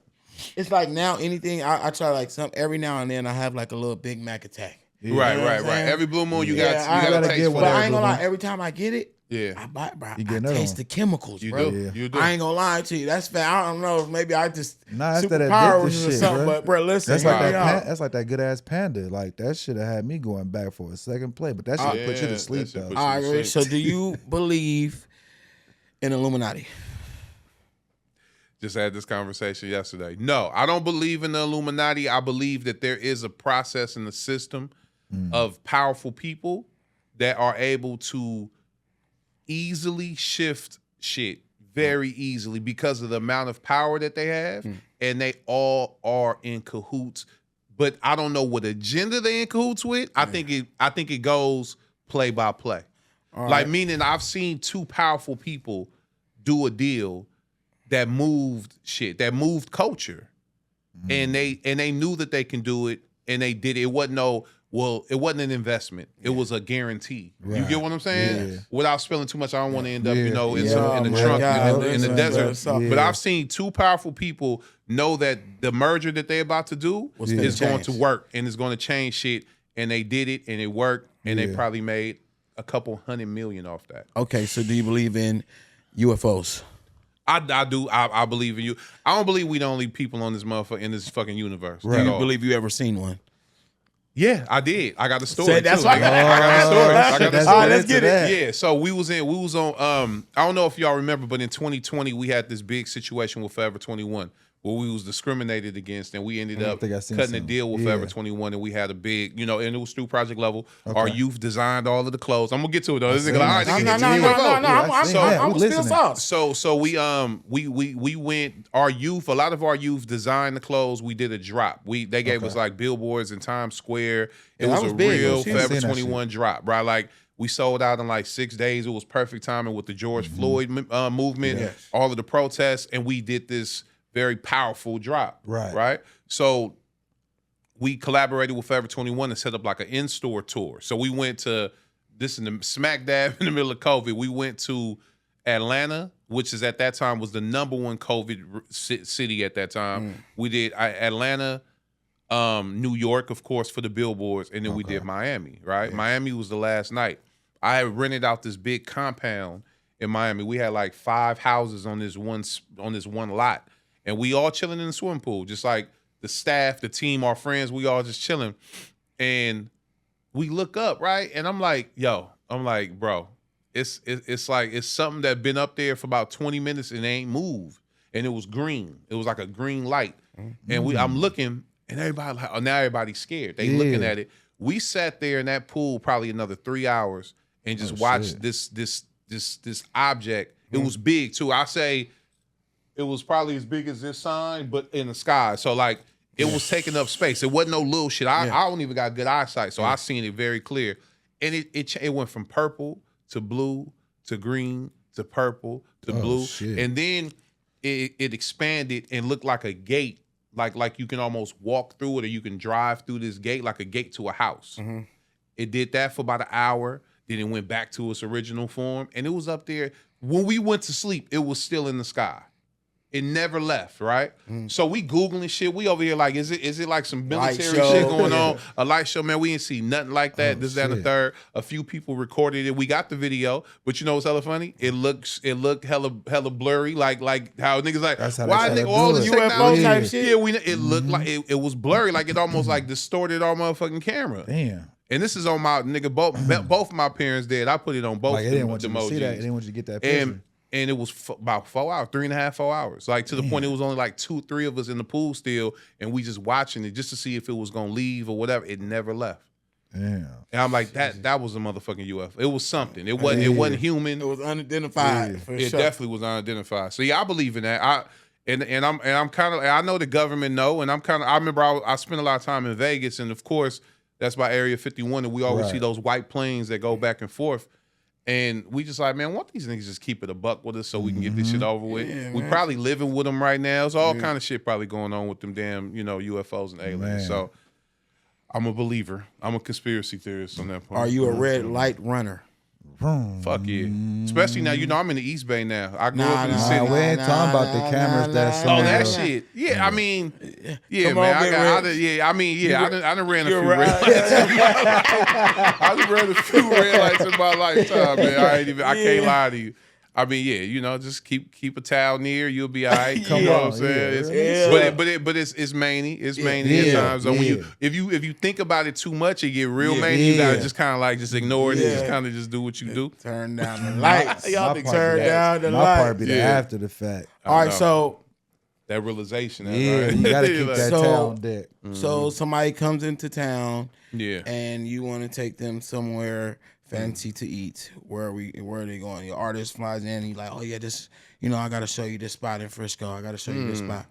it's like now anything I try like every now and then I have like a little Big Mac attack. Right, You know what right, I'm right. saying? Every blue moon, you Yeah, got I you got gotta to taste get for one. But that. I ain't gonna lie, every time I get it, Yeah. I buy, bro. You I getting that taste on. the chemicals, You bro. do. Yeah. You do. I ain't gonna lie to you. That's fair. I don't know. Maybe I just Nah, that's that superpowers addictive or shit, something. bro. But bro, listen, That's hear like me that. out. That's like that good ass panda. Like that should have had me going back for a second play. But that should have put you Yeah, to that sleep shit though. put you- All right, Sleep. so do you believe in Illuminati? Just had this conversation yesterday. No, I don't believe in the Illuminati. I believe that there is a process in the system of powerful people that are able to easily shift shit very easily because of the amount of power that they have, and they all are in cahoots. But I don't know what agenda they in cahoots with. I think it goes play by play. Like meaning I've seen two powerful people do a deal that moved shit, that moved culture. And they knew that they can do it, and they did it. It wasn't it wasn't an investment. It was a guarantee. You get what I'm saying? Yeah. Without spilling too much, I don't want to end up, Yeah. in Yeah, the my trunk God, in the listen, desert. bro, yeah. But I've seen two powerful people know that the merger that they're about to do finna is going change. to work and it's going to change shit. And they did it, and it worked, and they Yeah. probably made a couple $100 million off that. Okay, so do you believe in UFOs? I do. I believe in you. I don't believe we the only people on this motherfucker in this fucking universe. Do At you all. believe you ever seen one? Yeah, I did. I got a story. Say that's too. why I got- I got a story. I got a Let's story. All right, let's into get it. that. Yeah, so we was on I don't know if y'all remember, but in 2020 we had this big situation with Forever 21 where we was discriminated against, and we ended up think I seen cutting a something. deal with Yeah. Forever 21, and we had a big, and it was through Project Level. Our youth designed all of the clothes. I'm gonna get to it though. This nigga, all right, No, nigga, No, hit no, you no, with no, UFO. no. Yeah, I seen that. I'm We still listening. sauce. So we went, our youth, a lot of our youth designed the clothes. We did a drop. They gave us like billboards in Times Square. It Yeah, was that was a big. real I seen Forever that 21 drop, right? Like we sold out in like 6 days. It was perfect timing with the George Floyd movement, Yes. all of the protests, and we did this very powerful drop. Right. Right. So we collaborated with Forever 21 and set up like an in-store tour. So we went to this in the smack dab in the middle of COVID. We went to Atlanta, which is at that time was the #1 COVID city at that time. We did Atlanta, New York, of course, for the billboards, and then we did Miami. Right, Miami was the last night. I had rented out this big compound in Miami. We had like 5 houses on this one lot, and we all chilling in the swimming pool, just like the staff, the team, our friends. We all just chilling, and we look up, right, and I'm like, bro. It's like it's something that been up there for about 20 minutes and it ain't moved. And it was green. It was like a green light. And I'm looking, and everybody like, now everybody's scared. They looking at it. We sat there in that pool probably another 3 hours and just watched this object. It was big too. I say it was probably as big as this sign, but in the sky. So like it was taking up space. It wasn't no little shit. I don't even got good eyesight, so I seen it very clear. And it went from purple to blue to green to purple to blue, shit. and then it expanded and looked like a gate, like you can almost walk through it or you can drive through this gate like a gate to a house. It did that for about an hour, then it went back to its original form, and it was up there. When we went to sleep, it was still in the sky. It never left, right? So we Googling shit. We over here like, is it like some military show. shit going on? A light show, man. We didn't see nothing like that. This, that, and the shit. third. A few people recorded it. We got the video, but you know what's hella funny? It looked hella blurry, like how niggas like, That's how why they nigga do all it. this UFO technology? type shit? Yeah, it looked like it was blurry, like it almost like distorted our motherfucking camera. Damn. And this is on my nigga, both my parents did. I put it on both Like they the didn't want you to see that. They emojis. didn't want you to get that picture. And it was about 4 hours, 3.5, 4 hours. Like to the point it was only like 2, 3 of us in the pool still, and we just watching it just to see if it was gonna leave or whatever. It never left. Damn. And I'm like, that was a motherfucking UFO. It was something. It wasn't human. It was unidentified. For It sure. definitely was unidentified. So yeah, I believe in that. I'm kind of, I know the government know, and I remember I spent a lot of time in Vegas, and of course that's by Area 51, and we always Right. see those white planes that go back and forth. And we just like, man, why don't these niggas just keep it a buck with us so we can get this shit over with? Yeah, we man. probably living with them right now. It's all kind of shit probably going on with them damn, UFOs and aliens. Man. So I'm a believer. I'm a conspiracy theorist on that part. Are you a red light runner? Fuck yeah. Especially now, you know, I'm in the East Bay now. I grew up in the Nah, city. we ain't talking about the cameras that's Oh, in that the- shit. Yeah, I mean, yeah, Come man. on, Big Rich. I done ran a few You're red right. lights in my life. I done ran a few red lights in my lifetime, man. I can't lie to you. I mean, yeah, you know, just keep a towel near, you'll be all right. Come You know on, what I'm saying? yeah, It's- yeah. But it's manny. It's manny Yeah, at times. So when yeah. if you think about it too much, it get real Yeah. manny. You gotta Yeah. just kind of like just ignore it and just Yeah. kind of just do what you do. Turn down the lights. My Y'all part turn be that- down the My part be lights. the Yeah. after the fact. All right, know. so That realization. Yeah, right? you gotta keep Like, that So- tail on deck. so somebody comes into town Yeah. and you want to take them somewhere fancy to eat. Where are they going? Your artist flies in and you like, oh yeah, this, you know, I gotta show you this spot in Frisco. I gotta show you this spot.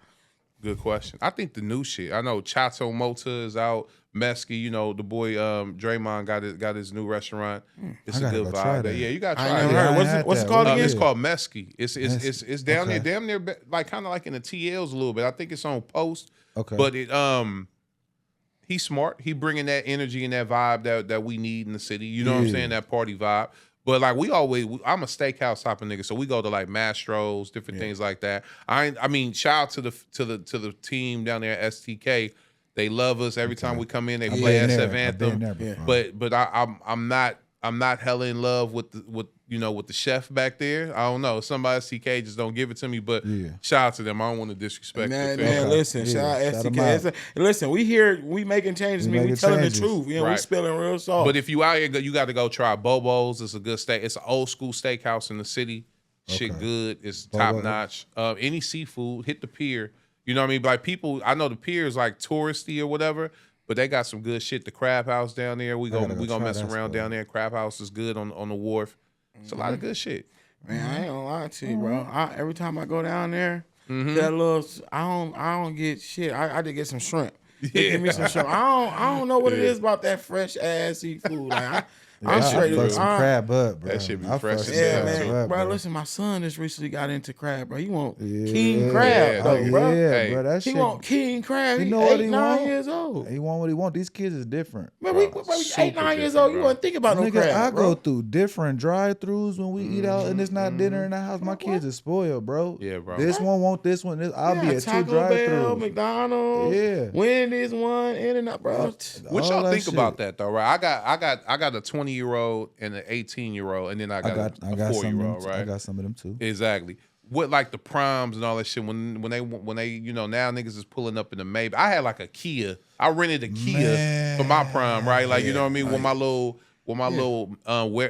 Good question. I think the new shit. I know Chato Mota is out. Mesky, you know, the boy Draymond got his new restaurant. It's I a gotta good go try vibe. that. Yeah, you gotta I try ain't it. never heard. I What's ain't it, what's had it called that. again? It's called Mesky. It's down Okay. there, damn near like kind of like in the TLs a little bit. I think it's on Post. Okay. But it he's smart. He bringing that energy and that vibe that we need in the city. You know what I'm Yeah. saying? That party vibe. But like I'm a steakhouse type of nigga, so we go to like Mastro's, different things like that. I mean, shout out to the team down there at STK. They love us every time we come in. They I've play been there. SF I've been Anthem. there before. But I'm not hella in love with the chef back there. I don't know. Somebody at STK just don't give it to me. But Yeah. shout out to them. I don't want to disrespect Man, the man, fam. listen, Yeah, shout out shout 'em STK. out. It's listen, we making changes. We We making telling changes. the truth. You know, we Right. spilling real salt. But if you out here, you got to go try Bobo's. It's a good steak. It's an old school steakhouse in the city. Shit Okay. good. It's Bobo. top notch. Any seafood, hit the pier. You know what I mean? Like people, I know the pier is like touristy or whatever, but they got some good shit. The Crab House down there. We gotta gonna go try mess that around spot. down there. Crab House is good on the wharf. It's a lot of good shit. Man, I ain't gonna lie to you, bro. Every time I go down there, Mm-hmm. that little, I don't get shit. I did get some shrimp. They Give me some shrimp. I don't know what it is about that fresh ass seafood. Like, I'm I straight. fuck some I- crab up, bro. That shit be I fresh fuck as some Yeah, hell, crab man, up, bro. Listen, my son just recently got into crab, bro. He want Yeah. king crab, Yeah, though, Oh, bro. yeah, Hey, bro. That He shit. want king crab. You He know what he 8, 9 want? years old. He want what he want. These kids is different. But Bro, we super 8, 9 years different, old. You bro. wouldn't think about no Nigga, crab, I bro. go through different drive-throughs when we eat out, and it's not dinner in the house. My kids is spoiled, bro. Yeah, bro. This one want this one. I'll be Yeah, at two Taco Bell, drive-throughs. McDonald's, Yeah. Wendy's one, In-N-Out, bro. What All y'all that think shit. about that though, right? I got a 20-year-old and an 18-year-old, and then I got I a got some of them. 4-year-old, right? I got some of them too. Exactly. What like the primes and all that shit when they you know now niggas is pulling up in the Maybach. I had like a Kia. I rented a Kia for my prime, right? Like you know what I mean with my little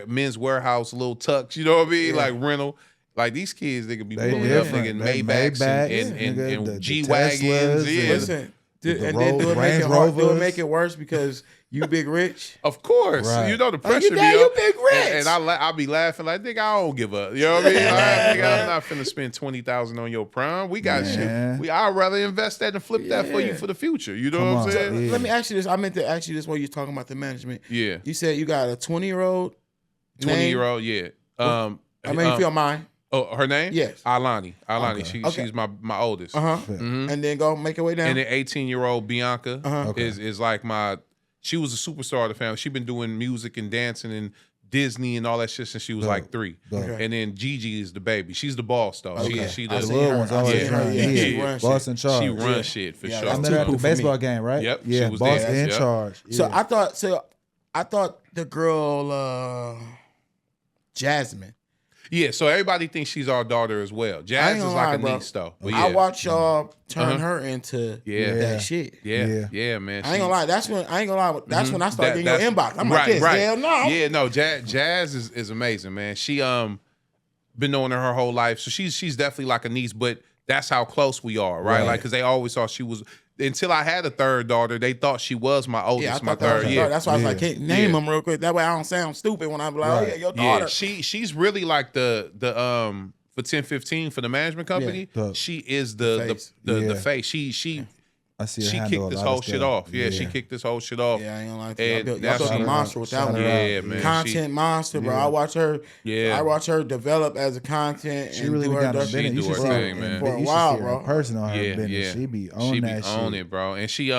men's warehouse little tux. You know what I mean? Like rental. Like these kids, they could be They pulling up different. nigga in They Maybachs Maybachs, nigga, the and G wagons. Teslas, Yeah. Listen, The and then do it make Range it hard, do it Rovers. make it worse because you big rich. Of course, Right. you know the Like, pressure you damn, be you up, big rich. and I'll be laughing like, nigga, I don't give up. You know what I mean? Like, nigga, I'm not finna spend $20,000 on your prime. We got Man. shit. I'd rather invest that and flip that for you Yeah. for the future. You know Come what I'm on. saying? Yeah. Let me ask you this. I meant to ask you this while you're talking about the management. Yeah, You said you got a 20-year-old. 20-year-old. Yeah. I mean, if you don't mind. Oh, her name? Yes. Alani. Okay. She's my oldest. And then go make your way down. And then 18-year-old Bianca Okay. is like she was a superstar of the family. She been doing music and dancing and Disney and all that shit since she was like 3. Okay. And then Gigi is the baby. She's the boss though. Okay. She I the seen little her. ones I always seen her. run. Yeah, Yeah. she run Boss shit. in charge. She runs Yeah. shit for Yeah, sure. I that's met her at too the cool for me. baseball game, right? Yep, she Yeah, was boss there. in Yep. charge. So Yeah. I thought the girl Jasmine. Yeah, so everybody thinks she's our daughter as well. I Jazz ain't is gonna like lie, a bro. niece though. But I yeah. watched y'all turn Uh-huh. her into Yeah. that shit. Yeah, man. I ain't gonna lie. That's when I ain't gonna lie. That's when I started getting your That's- inbox. I'm like, this, hell no. Yeah, no, Jazz is amazing, man. She been knowing her whole life, so she's definitely like a niece. But that's how close we are, right? Right. Like, because they always thought she was. Until I had a third daughter, they thought she was my oldest, Yeah, I my thought that was third. your daughter. Yeah, That's why I was like, Yeah. can't name Yeah. them real quick. That way I don't sound stupid when I'm like, oh Right. yeah, your daughter. yeah. She's really like the for 1015 for the management company. Yeah. She is the Face. the Yeah. face. She I see her she handle kicked a this lot of whole shit stuff. off. Yeah, she kicked this whole shit off. Yeah, I ain't gonna lie to you. And Y'all now built a she- monster with that Shout one. her out. Yeah, man. Content monster, bro. I watch her. Yeah. I watch her develop as a content. She and really do be her down to dirty- business. She You do should her see thing, her man. For a You should while, see her bro. in person on her Yeah, business. yeah. She be on that shit. it, bro. And she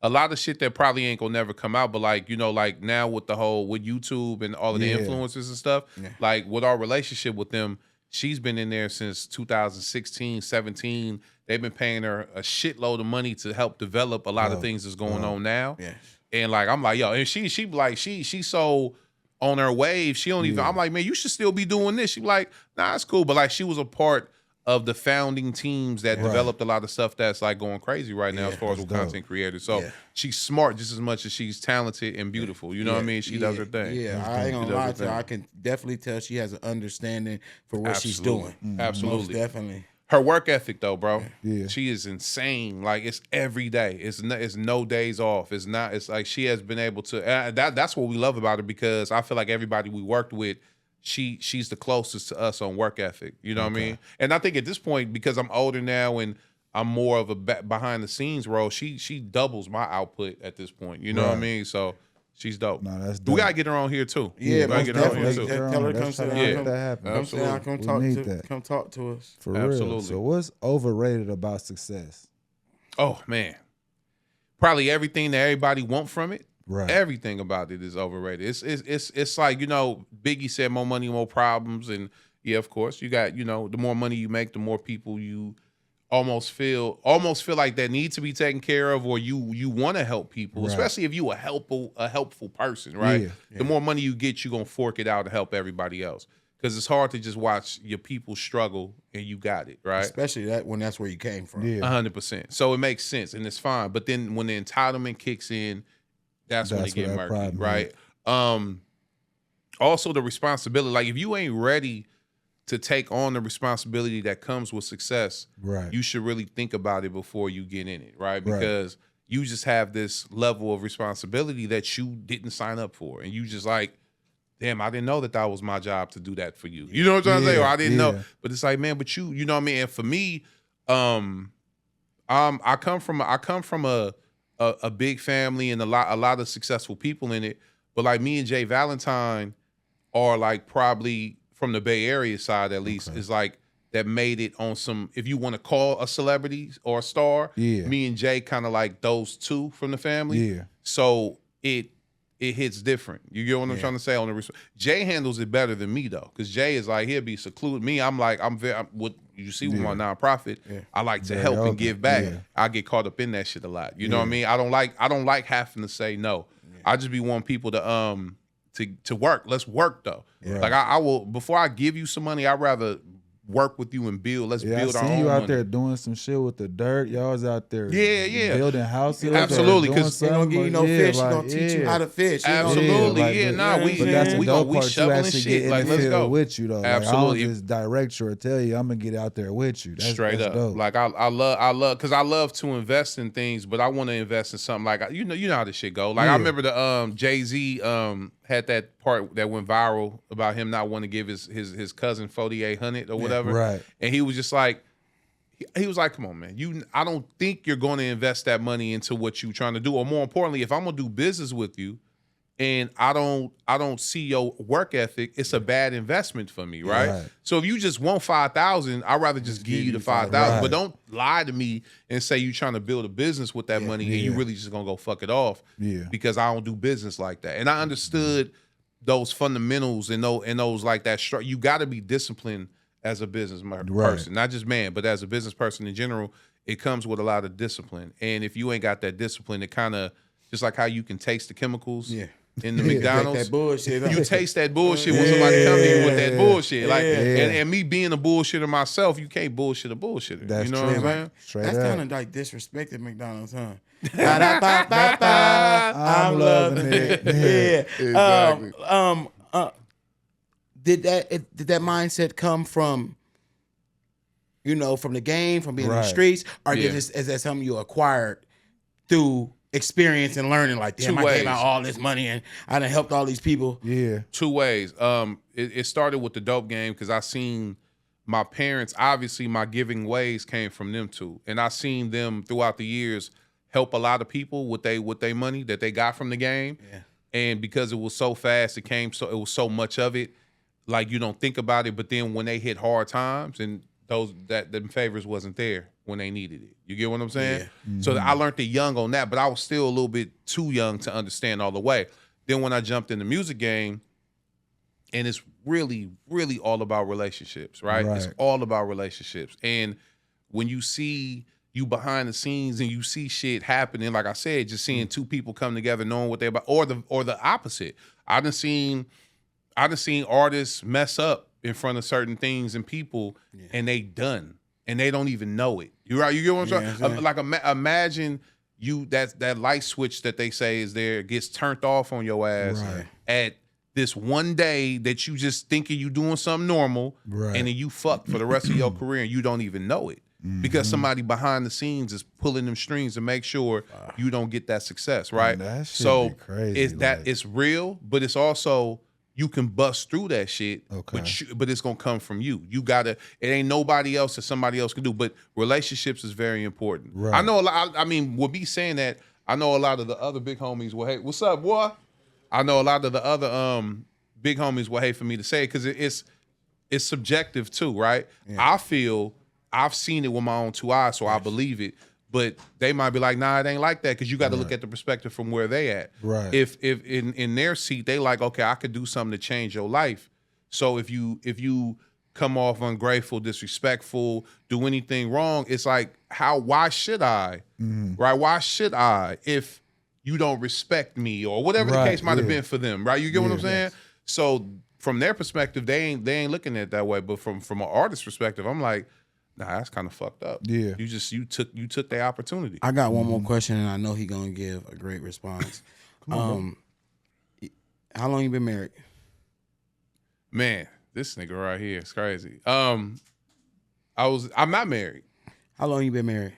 a lot of shit that probably ain't gonna never come out, but like, you know, like now with the whole with YouTube and all of the Yeah. influencers and stuff, like with our relationship with them, she's been in there since 2016, 17. They've been paying her a shitload of money to help develop a lot of things that's going on now. Yeah. And like I'm like, yo, and she like she so on her wave. She don't even. I'm like, man, you should still be doing this. She like, nah, it's cool. But like, she was a part of the founding teams that developed a lot of stuff that's like going crazy right now as far as with content creators. So she's smart just as much as she's talented and beautiful. You know what I mean? She does her thing. Yeah, I ain't gonna lie to you. I can definitely tell she has an understanding for what she's doing. Absolutely. Most definitely. Her work ethic, though, bro. Yeah. She is insane. Like it's every day. It's no days off. It's not. It's like she has been able to. That's what we love about her, because I feel like everybody we worked with, she's the closest to us on work ethic. You know what I mean? And I think at this point, because I'm older now and I'm more of a behind the scenes role, she doubles my output at this point. You know what I mean? So she's dope. No, that's dope. We gotta get her on here too. Yeah, we gotta most get her on here definitely. too. Tell her to come sit down. Make that happen. Come sit down. Come We talk need to. that. Come talk to us. For real. Absolutely. So what's overrated about success? Oh man, probably everything that everybody want from it. Right. Everything about it is overrated. It's like, you know, Biggie said, more money, more problems, and yeah, of course, you got, you know, the more money you make, the more people you almost feel like that need to be taken care of, or you want to help people, especially if you a helpful person, right? Yeah. The more money you get, you're gonna fork it out to help everybody else, because it's hard to just watch your people struggle and you got it, right? Especially that when that's where you came from. Yeah. 100%. So it makes sense and it's fine. But then when the entitlement kicks in, that's when it where get that murky, problem right? Also the responsibility. Like if you ain't ready to take on the responsibility that comes with success, Right. you should really think about it before you get in it, right? Because you just have this level of responsibility that you didn't sign up for, and you just like, damn, I didn't know that was my job to do that for you. You know what I'm trying to say? Or I didn't know. But it's like, man, but you know what I mean? And for me, I come from a big family and a lot of successful people in it. But like me and Jay Valentine are like probably from the Bay Area side, at least, is like that made it on some, if you want to call a celebrity or a star, me and Jay kind of like those two from the family. Yeah. So it hits different. You get what I'm trying to say? Jay handles it better than me though, because Jay is like, he'll be secluded. Me, I'm like, what you see with my nonprofit, I like to help and give back. I get caught up in that shit a lot. You know what I mean? I don't like having to say no. I just be wanting people to work. Let's work though. Like I will, before I give you some money, I'd rather work with you and build. Let's build our own. I seen you out money. there doing some shit with the dirt. Y'all was out there building houses. Absolutely, because They gonna give you no fish. They gonna teach you how to fish. Absolutely, we shoveling shit. Like, let's go with you though. Absolutely, like, I don't just direct you or tell you I'm gonna get out there with you. That's, straight that's up. dope. Like I love because I love to invest in things, but I want to invest in something like you know how this shit go. Like I remember the Jay-Z had that part that went viral about him not wanting to give his cousin 4,800 or whatever, right? And he was just like, he was like, come on, man, I don't think you're going to invest that money into what you're trying to do, or more importantly, if I'm gonna do business with you and I don't see your work ethic, it's a bad investment for me, right? So if you just want 5,000, I'd rather just give you the 5,000. But don't lie to me and say you're trying to build a business with that money and you really just gonna go fuck it off. Because I don't do business like that. And I understood those fundamentals and those like that. You got to be disciplined as a business person, not just man, but as a business person in general. It comes with a lot of discipline. And if you ain't got that discipline, it kind of just like how you can taste the chemicals. In the McDonald's, that bullshit. You taste that bullshit when somebody come to you with that bullshit. Like, and me being a bullshitter myself, you can't bullshit a bullshitter. That's you know true. what I'm saying? Straight That's up. kind of like disrespecting McDonald's, huh? I'm loving it. Exactly. Did that mindset come from, from the game, from being in the streets, or is that something you acquired through experience and learning? Like, damn, I gave out all this money and I done helped all these people. Two ways. It started with the dope game because I seen my parents. Obviously, my giving ways came from them too, and I seen them throughout the years help a lot of people with they money that they got from the game. And because it was so fast, it was so much of it. Like, you don't think about it, but then when they hit hard times and them favors wasn't there. when they needed it. You get what I'm saying? Yeah. So I learned it young on that, but I was still a little bit too young to understand all the way. Then when I jumped in the music game, and it's really, really all about relationships, right? It's all about relationships. And when you see you behind the scenes and you see shit happening, like I said, just seeing two people come together, knowing what they're about, or the opposite. I done seen artists mess up in front of certain things and people, and they done, and they don't even know it. You right? You get what I'm saying? Like imagine you that light switch that they say is there gets turned off on your ass at this one day that you just thinking you doing something normal, and then you fuck for the rest of your career and you don't even know it. Because somebody behind the scenes is pulling them strings to make sure you don't get that success, right? That shit So be crazy, it's real, but it's also you can bust through that shit, Okay. but it's gonna come from you. You gotta. It ain't nobody else that somebody else can do. But relationships is very important. Right. I know a lot. I mean, with me saying that, I know a lot of the other big homies will hate. What's up, boy? I know a lot of the other big homies will hate for me to say it because it's subjective too, right? I feel I've seen it with my own two eyes, so I believe it. But they might be like, nah, it ain't like that, because you got to look at the perspective from where they at. Right. If in their seat, they like, okay, I could do something to change your life. So if you come off ungrateful, disrespectful, do anything wrong, it's like, why should I? Right? Why should I if you don't respect me, or whatever the case might have been for them, right? You get what I'm saying? So from their perspective, they ain't looking at it that way. But from an artist's perspective, I'm like, nah, that's kind of fucked up. Yeah. You took the opportunity. I got one more question, and I know he gonna give a great response. How long you been married? Man, this nigga right here is crazy. I'm not married. How long you been married?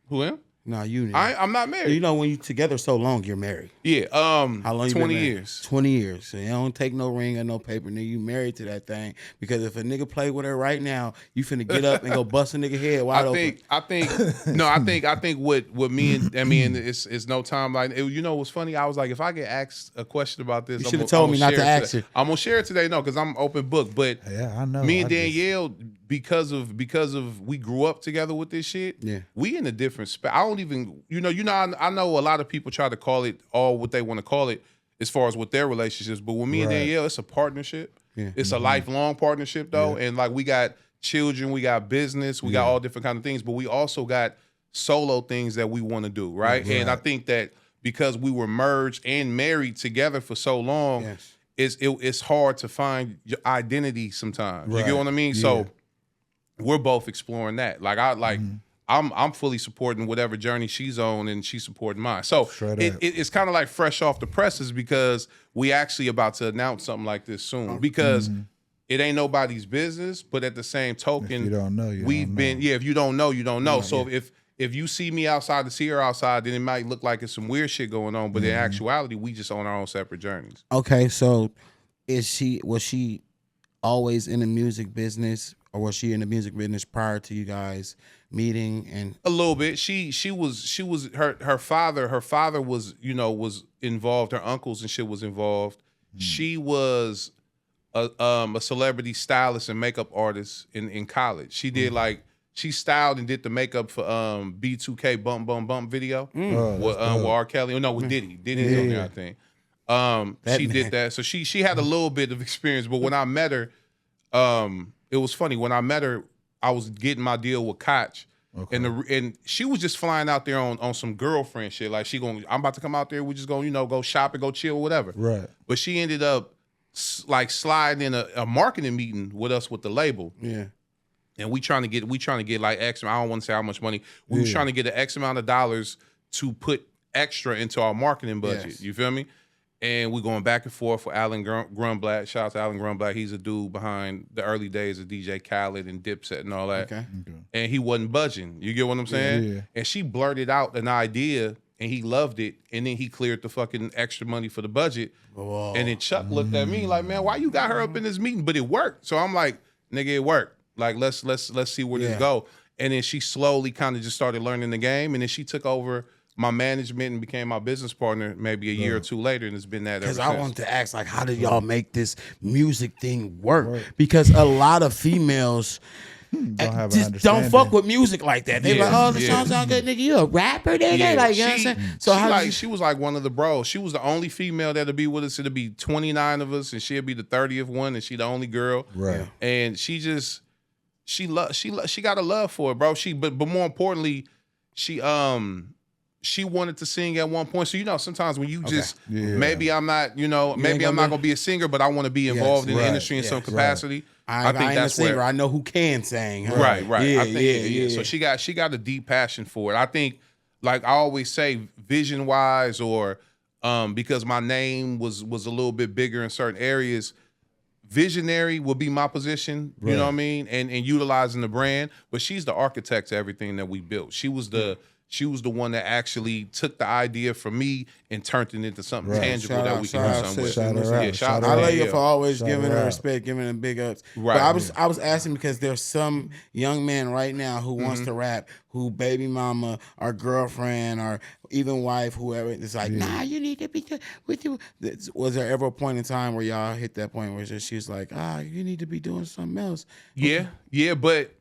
Who am? No, you. I'm not married. You know, when you together so long, you're married. Yeah. How long you 20 been married? years. 20 years. So you don't take no ring or no paper, nigga. You married to that thing. Because if a nigga play with her right now, you finna get up and go bust a nigga head wide open. I think what me and it's no time like you know what's funny? I was like, if I get asked a question about this, You should have told me not to ask you. I'm gonna share it today, no, because I'm open book. But Yeah, I know. me and Danielle, because of we grew up together with this shit, we in a different spot. I don't even I know a lot of people try to call it all what they want to call it as far as with their relationships, but with me and Danielle, it's a partnership. It's a lifelong partnership though, and like we got children, we got business, we got all different kind of things, but we also got solo things that we want to do, right? And I think that because we were merged and married together for so long, it's hard to find your identity sometimes. You get what I mean? So we're both exploring that. Like I'm fully supporting whatever journey she's on, and she's supporting mine. So it's kind of like fresh off the presses, because we actually about to announce something like this soon, because it ain't nobody's business. But at the same token, If you don't know, if you don't know, you don't know. So if you see me outside to see her outside, then it might look like it's some weird shit going on. But in actuality, we just on our own separate journeys. Okay, so was she always in the music business, or was she in the music business prior to you guys meeting? And a little bit. She was her father was was involved. Her uncles and shit was involved. She was a celebrity stylist and makeup artist in college. She did she styled and did the makeup for B2K Bump Bump Bump video with R. Kelly. No, with Diddy. Diddy's on there, I think. She did that. So she had a little bit of experience. But when I met her, it was funny. When I met her, I was getting my deal with Koch. And she was just flying out there on some girlfriend shit. Like I'm about to come out there. We just gonna go shop and go chill, whatever. Right. But she ended up like sliding in a marketing meeting with us with the label. yeah, And we trying to get like X. I don't want to say how much money. We was trying to get an X amount of dollars to put extra into our marketing budget. Yes. You feel me? And we're going back and forth with Alan Grunblatt. Shout out to Alan Grunblatt. He's a dude behind the early days of DJ Khaled and Dipset and all that. okay. And he wasn't budging. You get what I'm saying? Yeah. And she blurted out an idea, and he loved it. And then he cleared the fucking extra money for the budget. Whoa. And then Chuck looked at me like, man, why you got her up in this meeting? But it worked. So I'm like, nigga, it worked. Like, let's see where this go. And then she slowly kind of just started learning the game. And then she took over my management and became my business partner maybe a year or two later, and it's been that ever since. Because I wanted to ask, like, how did y'all make this music thing work? Because a lot of females, Don't have an just don't fuck understanding. with music like that. They Yeah, like, oh, the yeah. song sound good, nigga. You a rapper, nigga? Like, you know what I'm saying? So how did you, she was like one of the bros. She was the only female that'll be with us. It'll be 29 of us, and she'll be the 30th one, and she the only girl. Right. And she got a love for it, bro. But more importantly, she wanted to sing at one point. So sometimes when you just maybe I'm not, maybe I'm not gonna be a singer, but I want to be involved in the industry in some capacity. I think that's a singer. I know who can sing. Huh? Right. Yeah, I think, So she got a deep passion for it. I think, like I always say, vision wise, or because my name was a little bit bigger in certain areas. Visionary will be my position, you know what I mean, and utilizing the brand. But she's the architect to everything that we built. She was the one that actually took the idea from me and turned it into something tangible that we can do something with. Shout I out. love you for always giving her respect, giving her big ups. Right. But I was asking because there's some young man right now who wants to rap, who baby mama or girlfriend or even wife, whoever, is like, nah, you need to be with you. Was there ever a point in time where y'all hit that point where she was like, you need to be doing something else? Yeah, but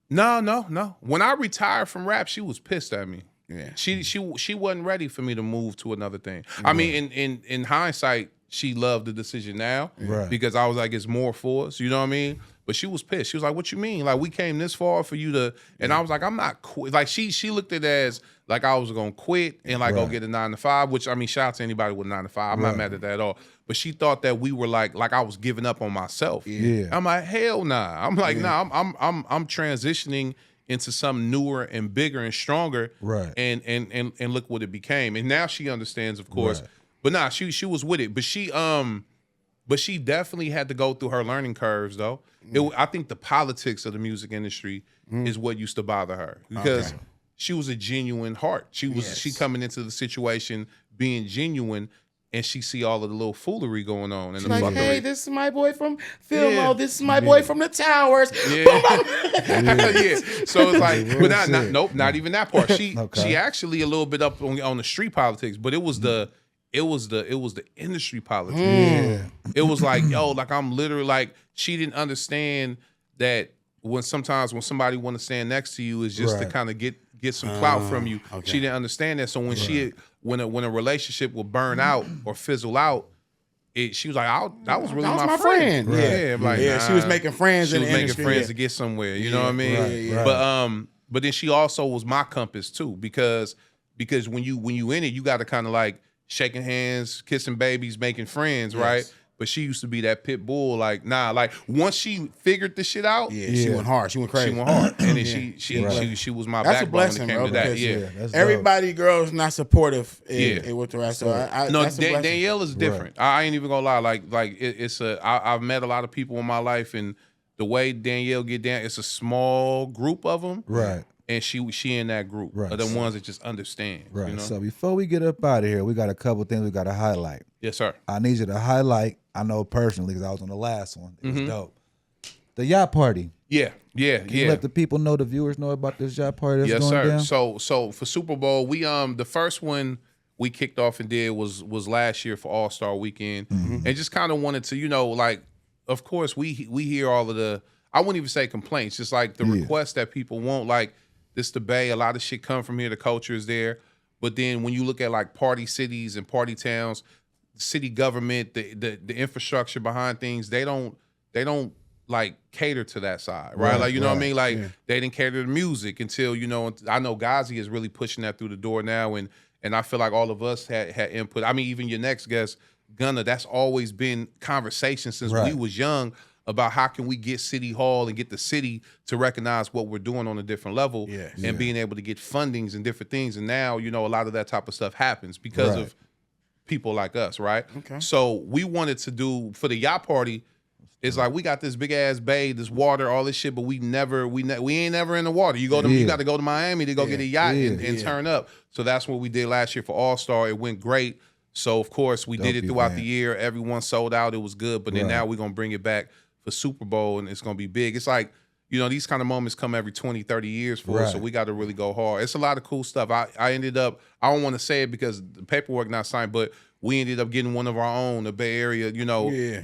no. When I retired from rap, she was pissed at me. Yeah. She wasn't ready for me to move to another thing. I mean, in hindsight, she loved the decision now because I was like, it's more for us. You know what I mean? But she was pissed. She was like, what you mean? Like, we came this far for you to, and I was like, I'm not quit. Like, she looked at it as like I was gonna quit and like go get a 9 to 5, which I mean, shout out to anybody with 9 to 5. I'm not mad at that at all. But she thought that we were like I was giving up on myself. Yeah. I'm like, hell nah. I'm like, nah, I'm transitioning into something newer and bigger and stronger. Right. And look what it became. And now she understands, of course. Right. But nah, she was with it. But she definitely had to go through her learning curves though. I think the politics of the music industry is what used to bother her because she was a genuine heart. She coming into the situation being genuine, and she see all of the little foolery going on. And she's like, hey, this is my boy from Fillmore. This is my boy from the towers. Yeah. So it's like, but not even that part. She actually a little bit up on the street politics, but it was the industry politics. Yeah. It was like, yo, like I'm literally like, she didn't understand that when somebody want to stand next to you is just to kind of get some clout from you. Okay. She didn't understand that. So when when a relationship will burn out or fizzle out, she was like, that was really my friend. Right. Yeah, like, she was making friends. She was making friends to get somewhere. You know what I mean? Right. But then she also was my compass too, because when you in it, you got to kind of like shaking hands, kissing babies, making friends, right? But she used to be that pit bull, like, nah, like once she figured this shit out, she went hard. She went crazy. She went hard. And then she was my that's backbone a blessing, when it came bro, to that. Everybody, girls, not supportive with the rest. So Danielle is different. Right. I ain't even gonna lie. Like I've met a lot of people in my life, and the way Danielle get down, it's a small group of them. Right. And she in that group of the ones that just understand. Right. You know? So before we get up out of here, we got a couple things we got to highlight. Yes, sir. I need you to highlight. I know personally because I was on the last one. It was dope. The yacht party. Yeah. Can you let the people know, the viewers know about this yacht party that's going down? So for Super Bowl, we the first one we kicked off and did was last year for All-Star Weekend, and just kind of wanted to, like, of course we hear all of the, I wouldn't even say complaints, just like the requests that people want, like. This the Bay, a lot of shit come from here. The culture is there, but then when you look at like party cities and party towns, city government, the infrastructure behind things, they don't like cater to that side, right? Like, you know what I mean? Like they didn't cater to music until, I know Ghazi is really pushing that through the door now, and I feel like all of us had input. I mean, even your next guest, Gunna, that's always been conversation since we was young. About how can we get City Hall and get the city to recognize what we're doing on a different level and being able to get fundings and different things. And now, a lot of that type of stuff happens because of people like us, right? Okay. So we wanted to do, for the yacht party, it's like we got this big ass bay, this water, all this shit, but we ain't never in the water. You got to go to Miami to go get a yacht and turn up. So that's what we did last year for All-Star. It went great. So of course we did it throughout the year. Everyone sold out. It was good. But then now we're going to bring it back for Super Bowl, and it's going to be big. It's like, these kind of moments come every 20, 30 years for us, so we got to really go hard. It's a lot of cool stuff. I ended up, I don't want to say it because the paperwork not signed, but we ended up getting one of our own, a Bay Area,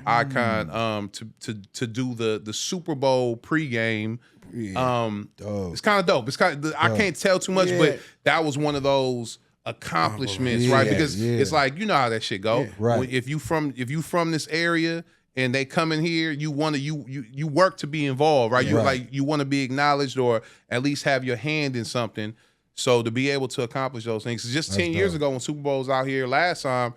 icon, to do the Super Bowl pregame. It's kind of dope. It's kind of, I can't tell too much, but that was one of those accomplishments, right? Because it's like, you know how that shit go. Yeah. Right. If you from this area and they come in here, you want to you work to be involved, right? You want to be acknowledged or at least have your hand in something. So to be able to accomplish those things, just 10 years ago when Super Bowl was out here last time,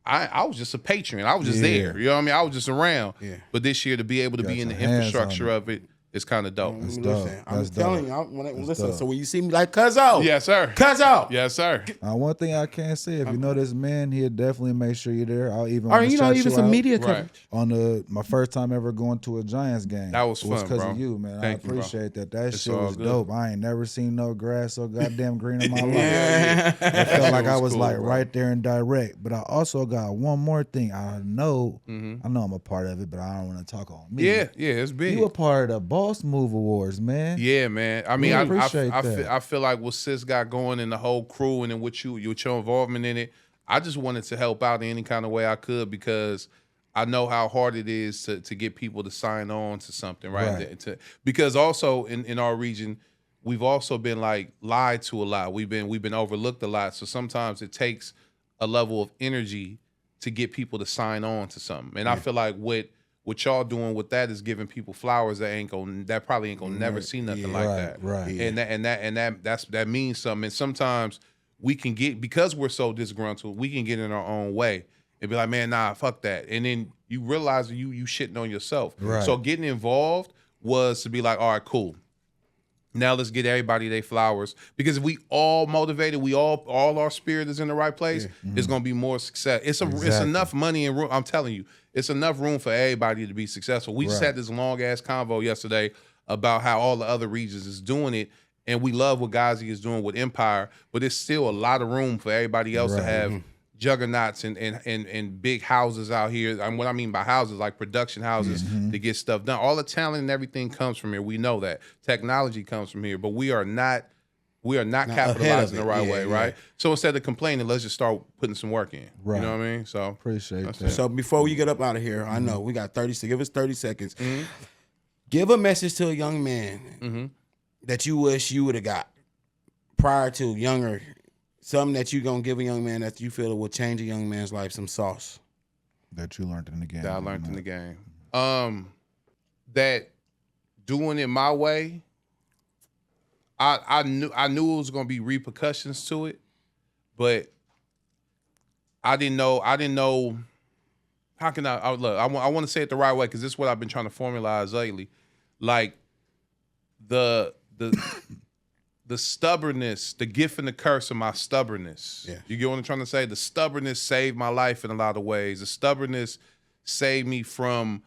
I was just a patron. I was just there. You know what I mean? I was just around. Yeah. But this year to be able to be in the infrastructure of it, it's kind of dope. I'm telling you, listen. So when you see me like Cuzzo, yes sir, Cuzzo, yes sir. One thing I can say, if you know this man, he'll definitely make sure you're there. I'll even even some media coverage on my first time ever going to a Giants game. That was fun, because bro. of you, man. Thank I appreciate that. That shit was good. dope. I ain't never seen no grass so goddamn green in my life. I felt like I was cool, right there and direct. But I also got one more thing. I know I'm a part of it, but I don't want to talk on me. Yeah, it's big. You a part of the Boss Move Awards, man. Yeah, man. I mean, I feel like what Sis got going and the whole crew and then with your involvement in it, I just wanted to help out in any kind of way I could because I know how hard it is to get people to sign on to something, right? Because also in our region, we've also been like lied to a lot. We've been overlooked a lot. So sometimes it takes a level of energy to get people to sign on to something. And I feel like what y'all doing with that is giving people flowers that probably ain't gonna never see nothing like that. Right. That means something. And sometimes we can get, because we're so disgruntled, we can get in our own way and be like, man, nah, fuck that. And then you realize that you shitting on yourself. Right. So getting involved was to be like, all right, cool. Now let's get everybody their flowers. Because if we all motivated, we all our spirit is in the right place, it's gonna be more success. It's enough money and room. I'm telling you, it's enough room for everybody to be successful. We just had this long ass convo yesterday about how all the other regions is doing it, and we love what Ghazi is doing with Empire, but there's still a lot of room for everybody else to have juggernauts and big houses out here. And what I mean by houses, like production houses to get stuff done. All the talent and everything comes from here. We know that. Technology comes from here, but we are not capitalizing the right way, right? So instead of complaining, let's just start putting some work in. Right. You know what I mean? So appreciate that. So before we get up out of here, I know we got 30 seconds. Give us 30 seconds. Give a message to a young man that you wish you would have got prior to younger. Something that you gonna give a young man that you feel will change a young man's life. Some sauce that you learned in the game. That I learned in the game. That doing it my way. I knew it was gonna be repercussions to it, but I didn't know. How can I look? I want to say it the right way because this is what I've been trying to formalize lately. Like the stubbornness, the gift and the curse of my stubbornness. Yeah. You get what I'm trying to say? The stubbornness saved my life in a lot of ways. The stubbornness saved me from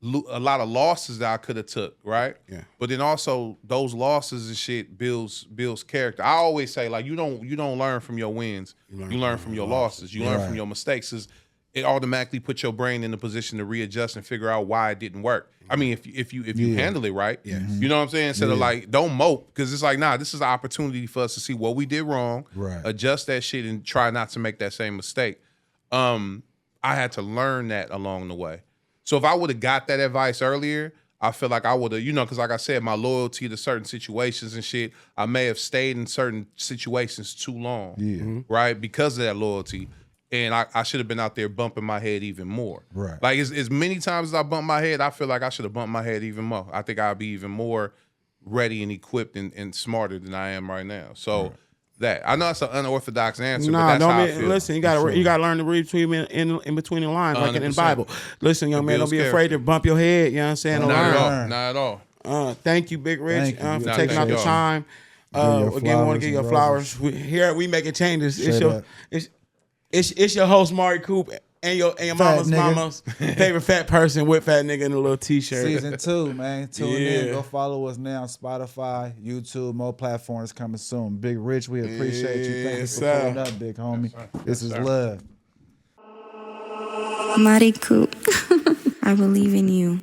a lot of losses that I could have took, right? Yeah. But then also those losses and shit builds character. I always say, like, you don't learn from your wins. You learn from your losses. You learn from your mistakes. Cause it automatically puts your brain in a position to readjust and figure out why it didn't work. I mean, if you handle it right, you know what I'm saying? Instead of like, don't mope, because it's like, nah, this is an opportunity for us to see what we did wrong, adjust that shit, and try not to make that same mistake. I had to learn that along the way. So if I would have got that advice earlier, I feel like I would have, because like I said, my loyalty to certain situations and shit, I may have stayed in certain situations too long, right? Because of that loyalty. And I should have been out there bumping my head even more. Right. Like as many times as I bumped my head, I feel like I should have bumped my head even more. I think I'd be even more ready and equipped and smarter than I am right now. So that, I know it's an unorthodox answer, but that's how I feel. Listen, you gotta learn to read in between the lines, like in the Bible. Listen, young man, don't be afraid to bump your head. You know what I'm saying? Not at all. Thank you, Big Rich, for taking out the time. Again, we want to give you your flowers. Here we making changes. It's your host, Mari Coop, and your mama's favorite fat person with fat nigga in a little t-shirt. Season 2, man. Tune in. Go follow us now on Spotify, YouTube, more platforms coming soon. Big Rich, we appreciate you. Thank you for pulling up, big homie. This is love. Mari Coop, I believe in you.